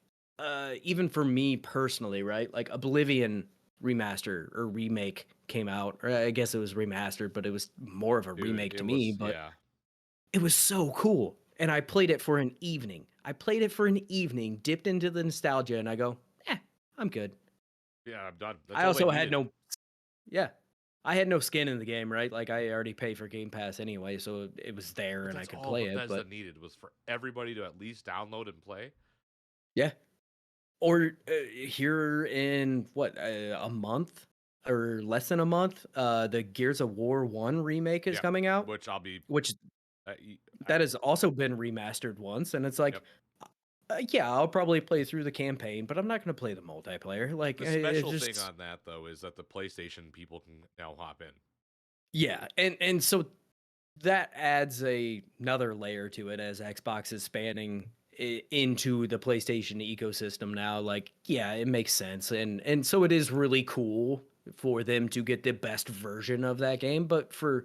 even for me personally, right? Like Oblivion remaster or remake came out, or I guess it was remastered, but it was more of a Dude, remake to it me. was, But yeah. it was so cool, and I played it for an evening. Dipped into the nostalgia, and I go, I'm good. Yeah, I'm done. That's I all they also had needed. no, yeah, I had no skin in the game, right? Like I already paid for Game Pass anyway, so it was there But and I that's could all play it. Bethesda But needed was for everybody to at least download and play. yeah, or here in what a month or less than a month, the Gears of War 1 remake is Yeah, coming out, which I'll be. which I, that has also been remastered once, and it's like yep. yeah, I'll probably play through the campaign, but I'm not going to play the multiplayer. Like The it special thing just on that though is that the PlayStation people can now hop in. yeah, and so that adds another layer to it as Xbox is spanning into the PlayStation ecosystem now. Like, yeah, it makes sense, and so it is really cool for them to get the best version of that game. But for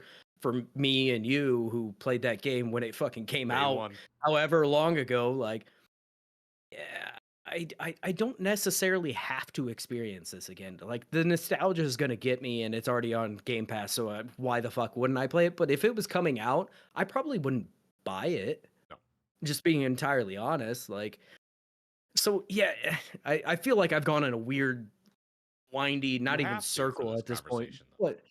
me and you who played that game when it fucking came Day out, one. however long ago, like, yeah. I don't necessarily have to experience this again. Like the nostalgia is gonna get me, and it's already on Game Pass. So why the fuck wouldn't I play it? But if it was coming out, I probably wouldn't buy it. No. Just being entirely honest, like so yeah. I feel like I've gone in a weird, windy, You not even have to for circle this at this point. conversation though. But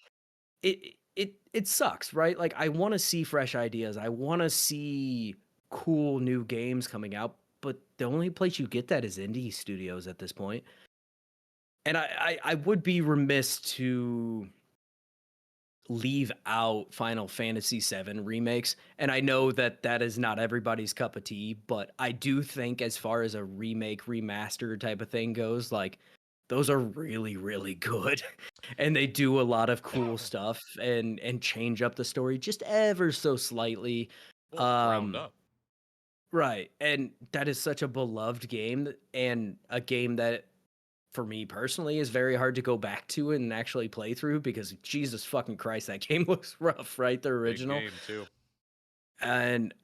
it sucks, right? Like I want to see fresh ideas. I want to see cool new games coming out, but the only place you get that is indie studios at this point. And I would be remiss to leave out Final Fantasy VII remakes. And I know that that is not everybody's cup of tea, but I do think as far as a remake, remaster type of thing goes, like those are really, really good. And they do a lot of cool stuff and change up the story just ever so slightly. Well, ground Um, up. right. And that is such a beloved game and a game that for me personally is very hard to go back to and actually play through because Jesus fucking Christ, that game looks rough, right? The Big original. game too. And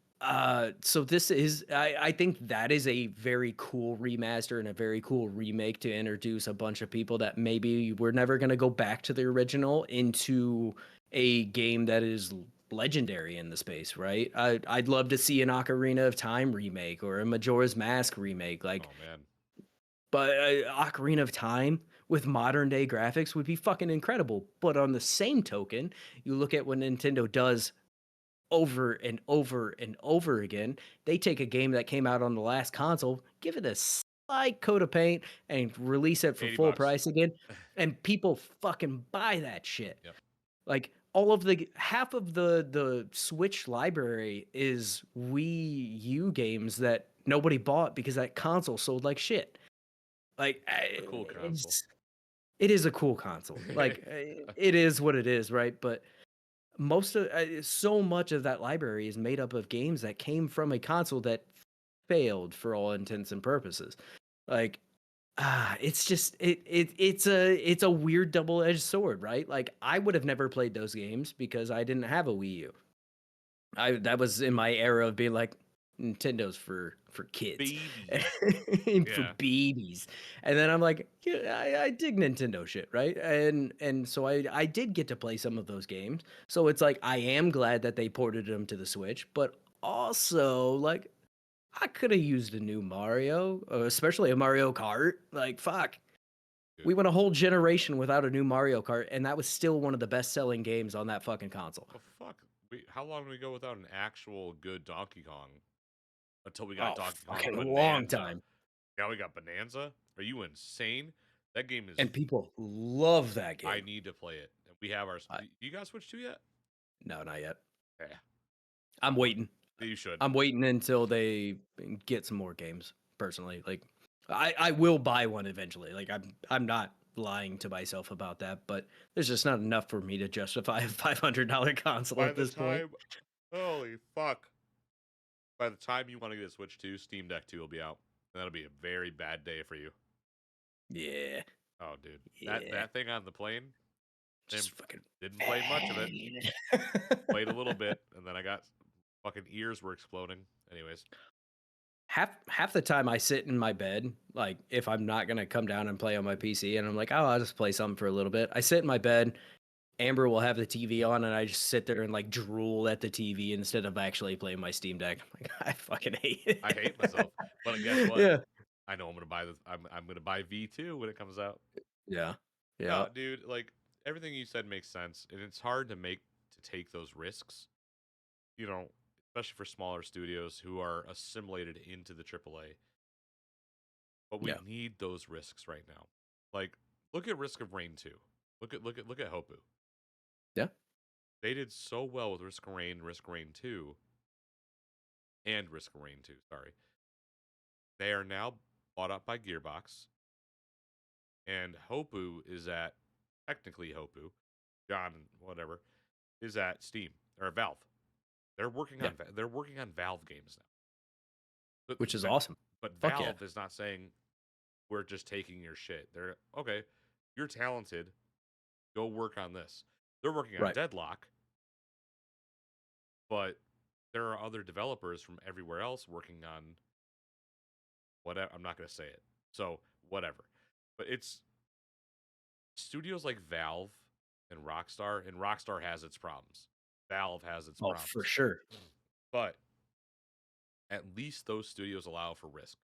so this is I think that is a very cool remaster and a very cool remake to introduce a bunch of people that maybe we're never gonna go back to the original into a game that is legendary in the space, right? I'd love to see an Ocarina of Time remake or a Majora's Mask remake, like Oh man. but Ocarina of Time with modern day graphics would be fucking incredible. But on the same token, you look at what Nintendo does over and over and over again. They take a game that came out on the last console, give it a slight coat of paint, and release it for 80 full bucks. price again. And people fucking buy that shit. Yep. Like all of the half of the Switch library is Wii U games that nobody bought because that console sold like shit. Like It's a cool console. it is a cool console. Like it is what it is, right? But most of so much of that library is made up of games that came from a console that failed for all intents and purposes. Like it's just it's a weird double-edged sword, right? Like I would have never played those games because I didn't have a Wii U. I that was in my era of being like Nintendo's for kids Babies. and for Yeah. babies, and then I'm like, yeah, I dig Nintendo shit, right? And so I did get to play some of those games. So it's like I am glad that they ported them to the Switch, but also like I could have used a new Mario, especially a Mario Kart. Like fuck, We went a whole generation without a new Mario Kart, and that was still one of the best-selling games on that fucking console. Oh fuck! How long did we go without an actual good Donkey Kong? Until we got Oh, Donkey Kong fucking long Bonanza. time. Now we got Bonanza. Are you insane? That game is. And people love that game. I need to play it. We have our. You guys Switch 2 yet? No, not yet. Yeah, I'm waiting. you should. I'm waiting until they get some more games. Personally, like I will buy one eventually. Like I'm not lying to myself about that, but there's just not enough for me to justify a $500 console By at the this point. time, holy fuck! By the time you want to get a Switch 2, Steam Deck 2 will be out, and that'll be a very bad day for you. Yeah. Oh, dude, Yeah. that thing on the plane. Just fucking didn't play much of it. Played a little bit, and then I got fucking ears were exploding. Anyways, half the time I sit in my bed, like if I'm not gonna come down and play on my PC, and I'm like, oh, I'll just play something for a little bit. I sit in my bed. Amber will have the TV on, and I just sit there and like drool at the TV instead of actually playing my Steam Deck. Like, I fucking hate it. I hate myself, but guess what? Yeah. I know I'm gonna buy this. I'm gonna buy V2 when it comes out. Yeah. Yeah. No, dude, like everything you said makes sense, and it's hard to take those risks. You know, especially for smaller studios who are assimilated into the AAA. But we need those risks right now. Like, look at Risk of Rain 2. Look at Hopu. Yeah. They did so well with Risk of Rain 2, and Risk of Rain 2, sorry. They are now bought up by Gearbox. And Hopu is at, technically Hopu, John, whatever, is at Steam or Valve. They're working on Valve games now. But which is awesome. But Fuck Valve is not saying we're just taking your shit. They're okay, you're talented. Go work on this. They're working on Deadlock, but there are other developers from everywhere else working on whatever. I'm not going to say it. So, whatever. But it's studios like Valve and Rockstar has its problems. Valve has its problems. For sure. But at least those studios allow for risk.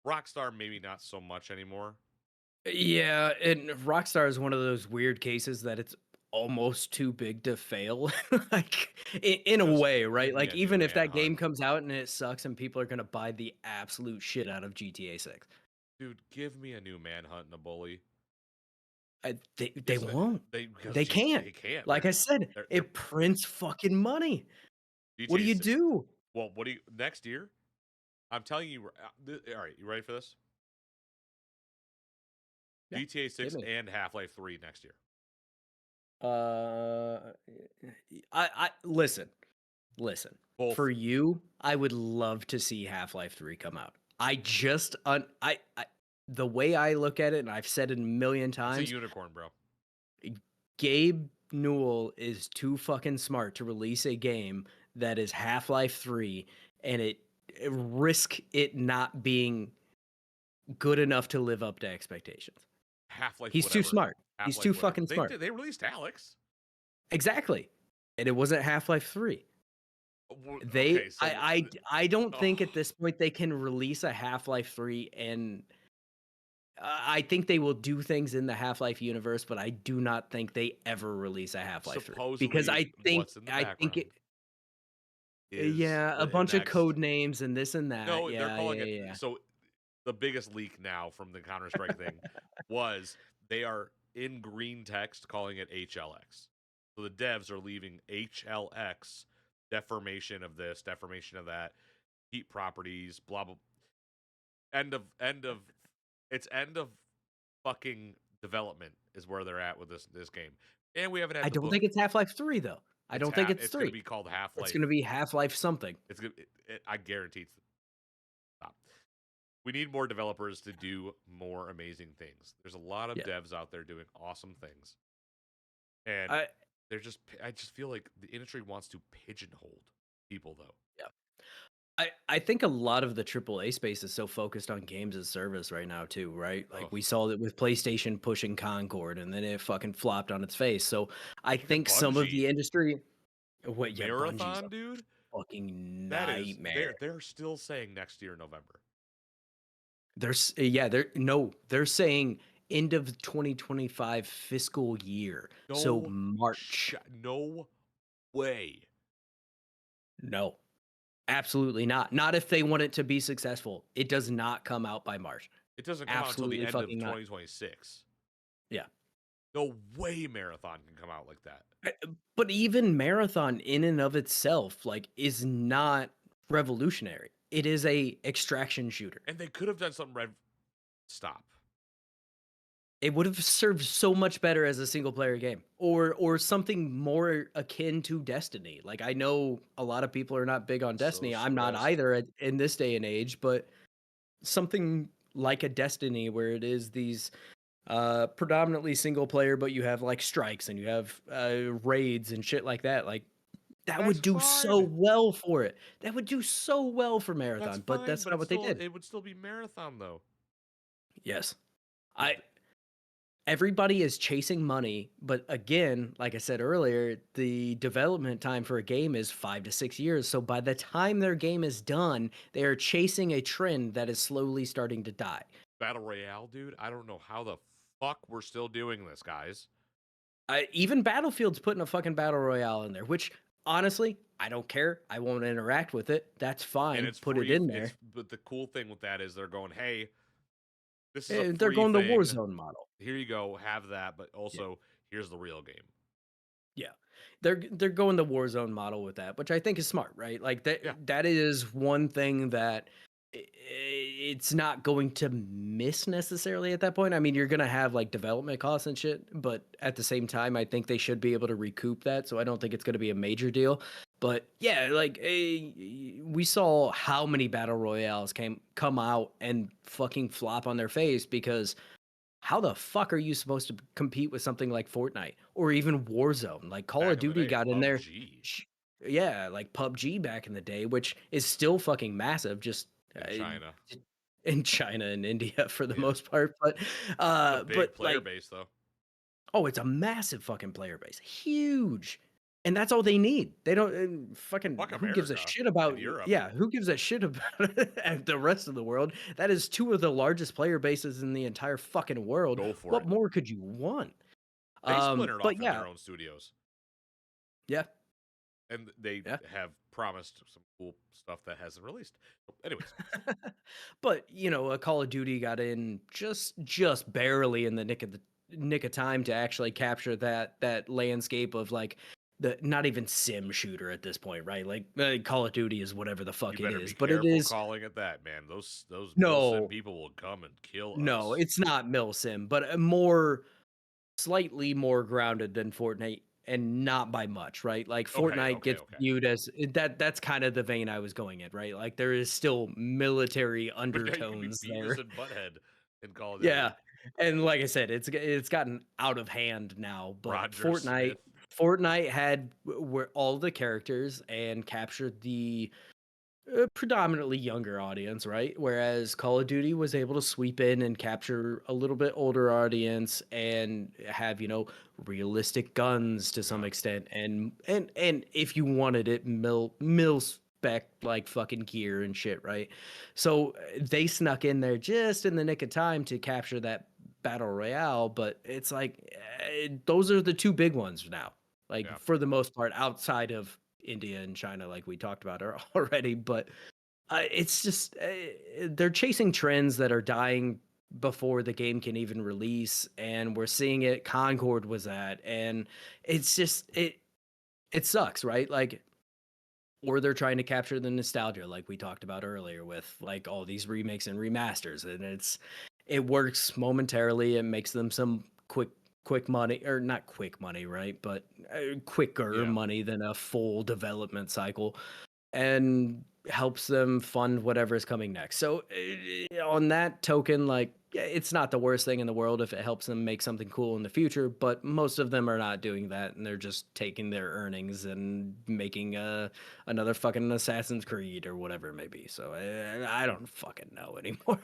Rockstar maybe not so much anymore. Yeah, and Rockstar is one of those weird cases that it's almost too big to fail. Like in a way, right? Like even if that game comes out and it sucks and people are going to buy the absolute shit out of GTA 6. Dude, give me a new Manhunt and a Bully. They won't. They can't. They can't. Like I said, it prints fucking money. GTA what do you do? Well, what do you next year? I'm telling you. All right, you ready for this? Yeah, GTA 6 and Half-Life 3 next year. I listen. Both. For you, I would love to see Half-Life 3 come out. I just the way I look at it, and I've said it a million times. It's a unicorn, bro. Gabe Newell is too fucking smart to release a game that is Half-Life 3 and it risk it not being good enough to live up to expectations. Half-Life. He's too smart. He's too fucking smart. They released Alex. Exactly, and it wasn't Half-Life 3. I don't think at this point they can release a Half-Life 3, and I think they will do things in the Half-Life universe, but I do not think they ever release a Half-Life 3 because I think it. Yeah, a bunch of code names and this and that. No, they're calling it. So the biggest leak now from the Counter-Strike thing was they are in green text calling it HLX. So the devs are leaving HLX, deformation of this, deformation of that, heat properties, blah blah. End of it's end of fucking development is where they're at with this game. And we haven't had I don't think it's Half-Life 3 though. I don't think it's 3. It's going to be called Half-Life. It's going to be Half-Life something. It's going I guarantee it's stop. We need more developers to do more amazing things. There's a lot of devs out there doing awesome things. And I just feel like the industry wants to pigeonhole people though. Yeah. I think a lot of the AAA space is so focused on games as service right now too, right? Like we saw that with PlayStation pushing Concord and then it fucking flopped on its face. So I think some of the industry Marathon, dude, fucking nightmare. They're still saying next year November. They're saying end of 2025 fiscal year. So No, March. no way. No, absolutely not. Not if they want it to be successful. It does not come out by March. It doesn't come out until the Absolutely end of fucking not. 2026. Yeah. No way Marathon can come out like that. But even Marathon in and of itself, like, is not revolutionary. It is a extraction shooter. And they could have done something red. Stop. It would have served so much better as a single player game or something more akin to Destiny. Like, I know a lot of people are not big on So Destiny. I'm not stressed. either in this day and age, but something like a Destiny where it is these predominantly single player, but you have like strikes and you have raids and shit like that. Like, that That's would do so fine. well for it. That would do so well for That's Marathon, but fine, that's but not what they did. it would still be Marathon though. Yes. Th- I Everybody is chasing money, but again, like I said earlier, the development time for a game is 5 to 6 years. So by the time their game is done, they are chasing a trend that is slowly starting to die. Battle Royale, dude. I don't know how the fuck we're still doing this, guys. Even Battlefield's putting a fucking battle royale in there, which honestly, I don't care. I won't interact with it. That's And fine. it's Put it free. in It's there. but the cool thing with that is they're going, hey, this is a They're free going the thing. Warzone model. Here you go, have that, but also here's the real game. Yeah. They're going the Warzone model with that, which I think is smart, right? Like Yeah. that is one thing that it's not going to miss necessarily at that point. I mean, you're going to have like development costs and shit, but at the same time, I think they should be able to recoup that, so I don't think it's going to be a major deal. But yeah, like we saw how many battle royales come out and fucking flop on their face because how the fuck are you supposed to compete with something like Fortnite or even Warzone? Like Call Back of in the Duty day, got in there. PUBG Yeah, like PUBG back in the day, which is still fucking massive, just in uh, China. in China and India for the Yeah. most part. It's a big But player like, base though. oh, it's a massive fucking player base, huge, and that's all they need. They don't fucking Fuck who gives a America shit and about Europe. yeah, who gives a shit about the rest of the world? That is two of the largest player bases in the entire fucking world. Go for What it. more could you want? They splintered But off from yeah, their own studios. yeah, And they yeah. have promised some cool stuff that hasn't released. Anyways, But you know, a Call of Duty got in just barely in the nick of time to actually capture that landscape of like the not even sim shooter at this point, right? Like Call of Duty is whatever the you fuck it better be is, but it careful is calling it that, man. Those Milsim no, people will come and kill no, us. it's not mil sim, but a more slightly more grounded than Fortnite and not by much, right? Like Okay, Fortnite okay, gets okay. viewed as that's kind of the vein I was going in, right? Like there is still military But now you can be undertones Beavis there. and Butthead in Call of Duty. Yeah. And like I said, it's gotten out of hand now, but Roger Smith. Fortnite had where all the characters and captured the predominantly younger audience, right? Whereas Call of Duty was able to sweep in and capture a little bit older audience and have, you know, realistic guns to some Yeah. extent and if you wanted it mil spec like fucking gear and shit, right? So they snuck in there just in the nick of time to capture that battle royale, but it's like those are the two big ones now. Like Yeah. for the most part outside of India and China, like we talked about already. But it's just they're chasing trends that are dying before the game can even release, and we're seeing it. Concord was at, and it's just it sucks, right? Like, or they're trying to capture the nostalgia, like we talked about earlier, with like all these remakes and remasters, and it works momentarily. It makes them some quick money, or not quick money, right? But quicker Yeah. money than a full development cycle and helps them fund whatever is coming next. So on that token, like yeah, it's not the worst thing in the world if it helps them make something cool in the future, but most of them are not doing that and they're just taking their earnings and making another fucking Assassin's Creed or whatever it may be. So I don't fucking know anymore.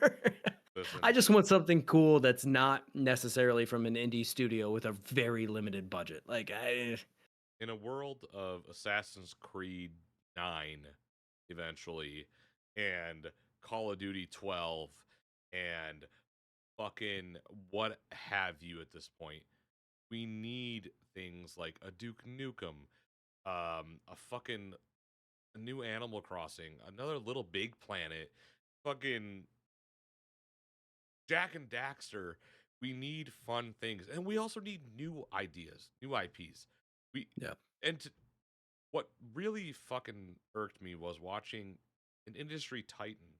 I Listen, just want something cool that's not necessarily from an indie studio with a very limited budget. Like in a world of Assassin's Creed 9 eventually and Call of Duty 12 and fucking what have you at this point. We need things like a Duke Nukem, a fucking a new Animal Crossing, another Little Big Planet, fucking Jack and Daxter. We need fun things, and we also need new ideas, new IPs. We Yeah. and to, what really fucking irked me was watching an industry titan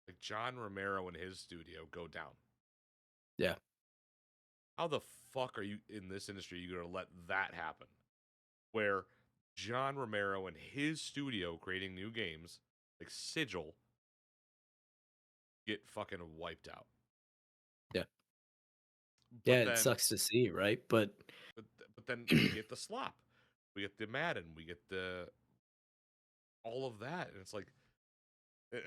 like John Romero and his studio go down. Yeah. How the fuck are you in this industry? You gonna let that happen? Where John Romero and his studio creating new games like Sigil get fucking wiped out. Yeah. Yeah, But it then, sucks to see, right? but then we get the slop, we get the Madden, we get the all of that, and it's like,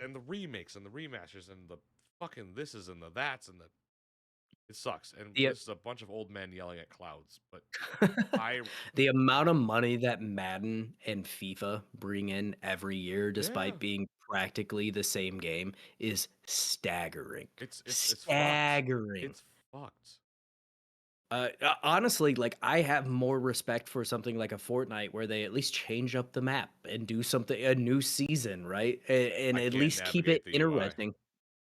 and the remakes and the remasters and the fucking this is and the that's and the it sucks. And the this is a bunch of old men yelling at clouds. But I the amount of money that Madden and FIFA bring in every year, yeah, despite being practically the same game, is staggering. it's fucked. Staggering. It's fucked. Honestly, like I have more respect for something like a Fortnite where they at least change up the map and do something a new season, right? And I at can't least keep it navigate the UI. interesting.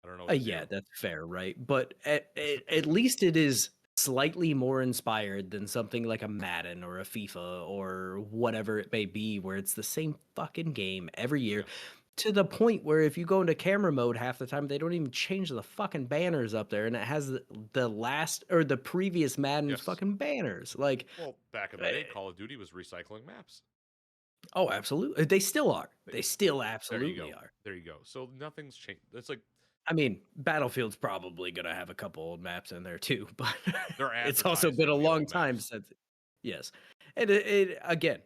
I don't know what to Yeah, do. that's fair, right? But at least it is slightly more inspired than something like a Madden or a FIFA or whatever it may be, where it's the same fucking game every year. Yeah. To the point where if you go into camera mode half the time, they don't even change the fucking banners up there, and it has the last or the previous Madden's Yes. fucking banners. Like, Well, back in the eh, day, Call of Duty was recycling maps. oh, absolutely, they still are. They, They still there you absolutely go. are. There you go. So nothing's changed. It's like I mean, Battlefield's probably gonna have a couple old maps in there too, but they're it's also been a advertising the long old time maps. since. Yes, and it again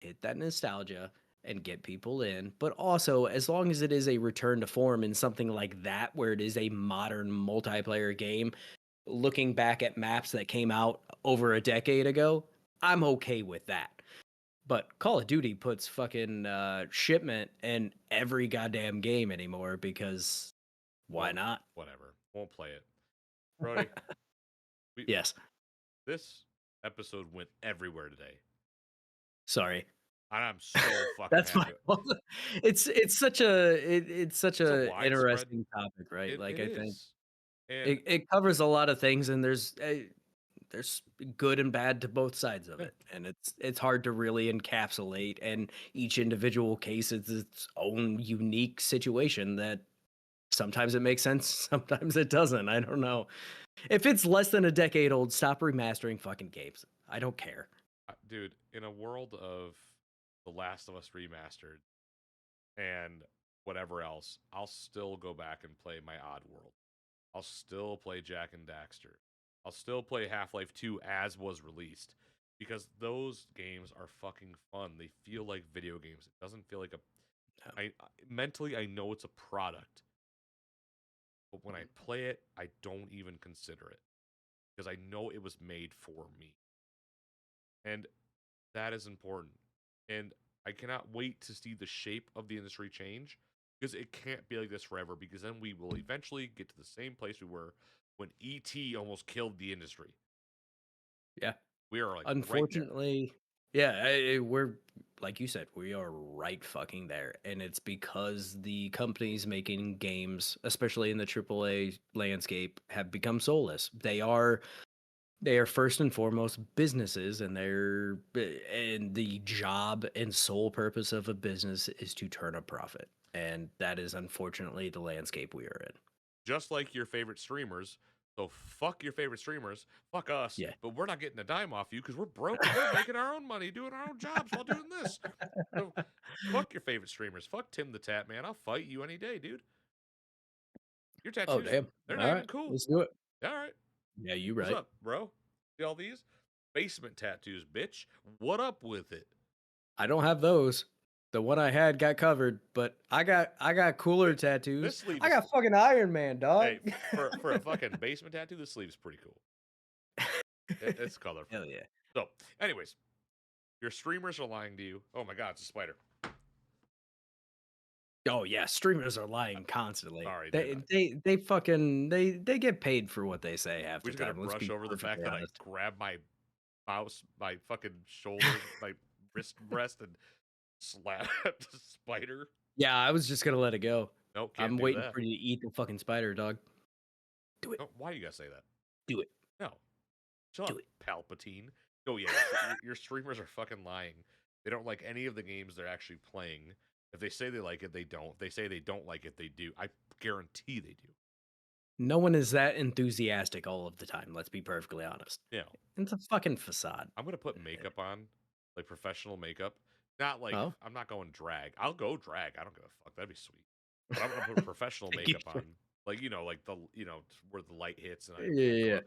hit that nostalgia and get people in, but also as long as it is a return to form in something like that, where it is a modern multiplayer game, looking back at maps that came out over a decade ago, I'm okay with that. But Call of Duty puts fucking shipment in every goddamn game anymore because why Well, not? whatever. Won't play it. Brody, we Yes. this episode went everywhere today. Sorry. And I'm so fucking That's my happy. fault. It's such It's a a widespread interesting topic, right? it, Like it I think is. And it covers a lot of things, and there's good and bad to both sides of yeah, it, and it's hard to really encapsulate. And each individual case is its own unique situation that sometimes it makes sense, sometimes it doesn't. I don't know. If it's less than a decade old, stop remastering fucking games. I don't care. dude, in a world of The Last of Us remastered and whatever else, I'll still go back and play my Odd World. I'll still play Jack and Daxter. I'll still play Half-Life 2 as was released because those games are fucking fun. They feel like video games. It doesn't feel like a mentally I know it's a product, but when I play it, I don't even consider it because I know it was made for me. And that is important. And I cannot wait to see the shape of the industry change because it can't be like this forever because then we will eventually get to the same place we were when ET almost killed the industry. Yeah. We are like right there. Unfortunately, yeah, we're like you said, we are right fucking there, and it's because the companies making games, especially in the AAA landscape, have become soulless. They are first and foremost businesses, and and the job and sole purpose of a business is to turn a profit, and that is unfortunately the landscape we are in. Just like your favorite streamers. So fuck your favorite streamers, fuck us, Yeah. but we're not getting a dime off you because we're broke and we're making our own money doing our own jobs while doing this. So fuck your favorite streamers. Fuck Tim the Tap Man. I'll fight you any day, dude. Your Oh tattoos, damn! they're All not right, even cool. let's do it. All right. Yeah, you What's right. up, bro? See all these? Basement tattoos, bitch. What up with it? I don't have those. The one I had got covered, but I got cooler This tattoos. sleeve I is got fucking Iron Man, dog. hey for a fucking basement tattoo. This sleeve's pretty cool. It's colorful. Hell yeah. So, anyways, your streamers are lying to you. Oh my god, it's a spider. Oh yeah, streamers are lying constantly. Sorry, dude. They fucking they get paid for what they say half We the just gotta time. Let's brush be over the fact perfectly that I honest. grab my mouse, my fucking shoulder, my wrist rest, and slap the spider. Yeah, I was just gonna let it go. Nope, can't I'm do waiting that. for you to eat the fucking spider, dog. Do it. No, why you gotta say that? Do it. No, shut Do up, it. Palpatine. Oh yeah, your streamers are fucking lying. They don't like any of the games they're actually playing. If they say they like it, they don't. If they say they don't like it, they do. I guarantee they do. No one is that enthusiastic all of the time. Let's be perfectly honest. You know, It's a fucking facade. I'm gonna put makeup on, like professional makeup. Not like Oh, I'm not going drag. I'll go drag. I don't give a fuck. That'd be sweet. But I'm gonna put professional thank you makeup for. on, like like the where the light hits and I Yeah, yeah, come yeah. up,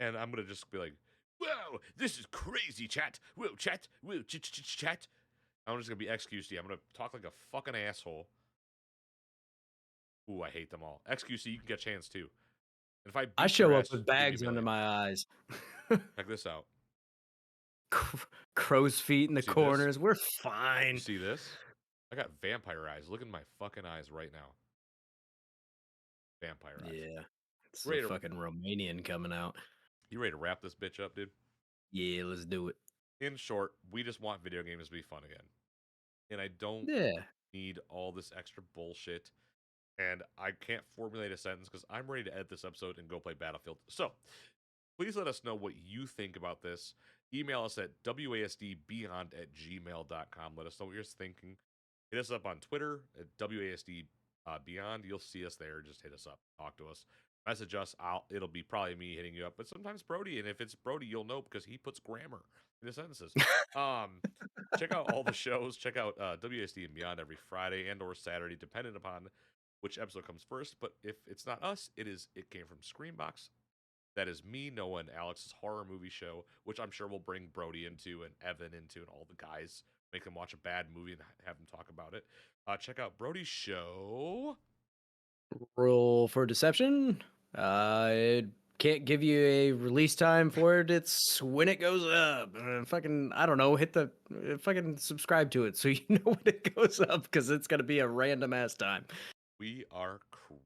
and I'm gonna just be like, "Whoa, this is crazy, chat. Whoa, chat. Whoa, chat." I'm just gonna be XQC. I'm gonna talk like a fucking asshole. Ooh, I hate them all. XQC, you can get a chance too. And if I I beat your show up ass, with give me a bags under million. my eyes. Check this out. Crow's feet in You the see this? corners. We're You fine. see this? I got vampire eyes. Look at my fucking eyes right now. Vampire eyes. Yeah. It's the Ready to, fucking Romanian coming out. you ready to wrap this bitch up, dude? Yeah, let's do it. In short, we just want video games to be fun again. And I don't Yeah. need all this extra bullshit. And I can't formulate a sentence because I'm ready to edit this episode and go play Battlefield. So please let us know what you think about this. Email us at wasdbeyond@gmail.com. Let us know what you're thinking. Hit us up on Twitter at WASD Beyond. You'll see us there. Just hit us up. Talk to us. Message us. It'll be probably me hitting you up, but sometimes Brody. And if it's Brody, you'll know because he puts grammar in his sentences. Check out all the shows. Check out WASD and Beyond every Friday and or Saturday, depending upon which episode comes first. But if it's not us, it came from SCREAMBOX. That is me, Noah, and Alex's horror movie show, which I'm sure we'll bring Brody into and Evan into and all the guys, make them watch a bad movie and have them talk about it. Check out Brody's show. Roll for deception. I can't give you a release time for it. It's when it goes up. Fucking, I don't know. Hit the fucking subscribe to it so you know when it goes up because it's gonna be a random ass time. We are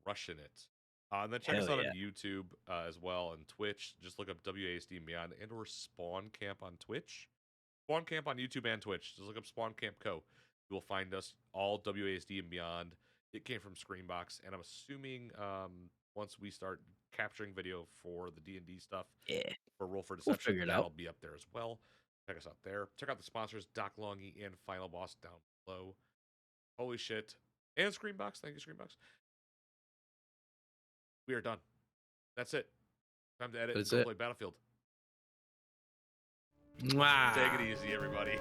crushing it. And then check us Hell out on yeah. YouTube as well and Twitch. Just look up WASD and Beyond and or Spawn Camp on Twitch. Spawn Camp on YouTube and Twitch. Just look up Spawn Camp Co. You will find us all WASD and Beyond. It came from SCREAMBOX, and I'm assuming once we start capturing video for the D&D stuff Yeah. for Roll for We'll Deception, figure it that'll out. be up there as well. Check us out there. Check out the sponsors, Doc Longy and Final Boss down below. Holy shit. And SCREAMBOX. Thank you, SCREAMBOX. We are done. That's it. Time to edit and That's go it. play Battlefield. Mwah. Take it easy, everybody.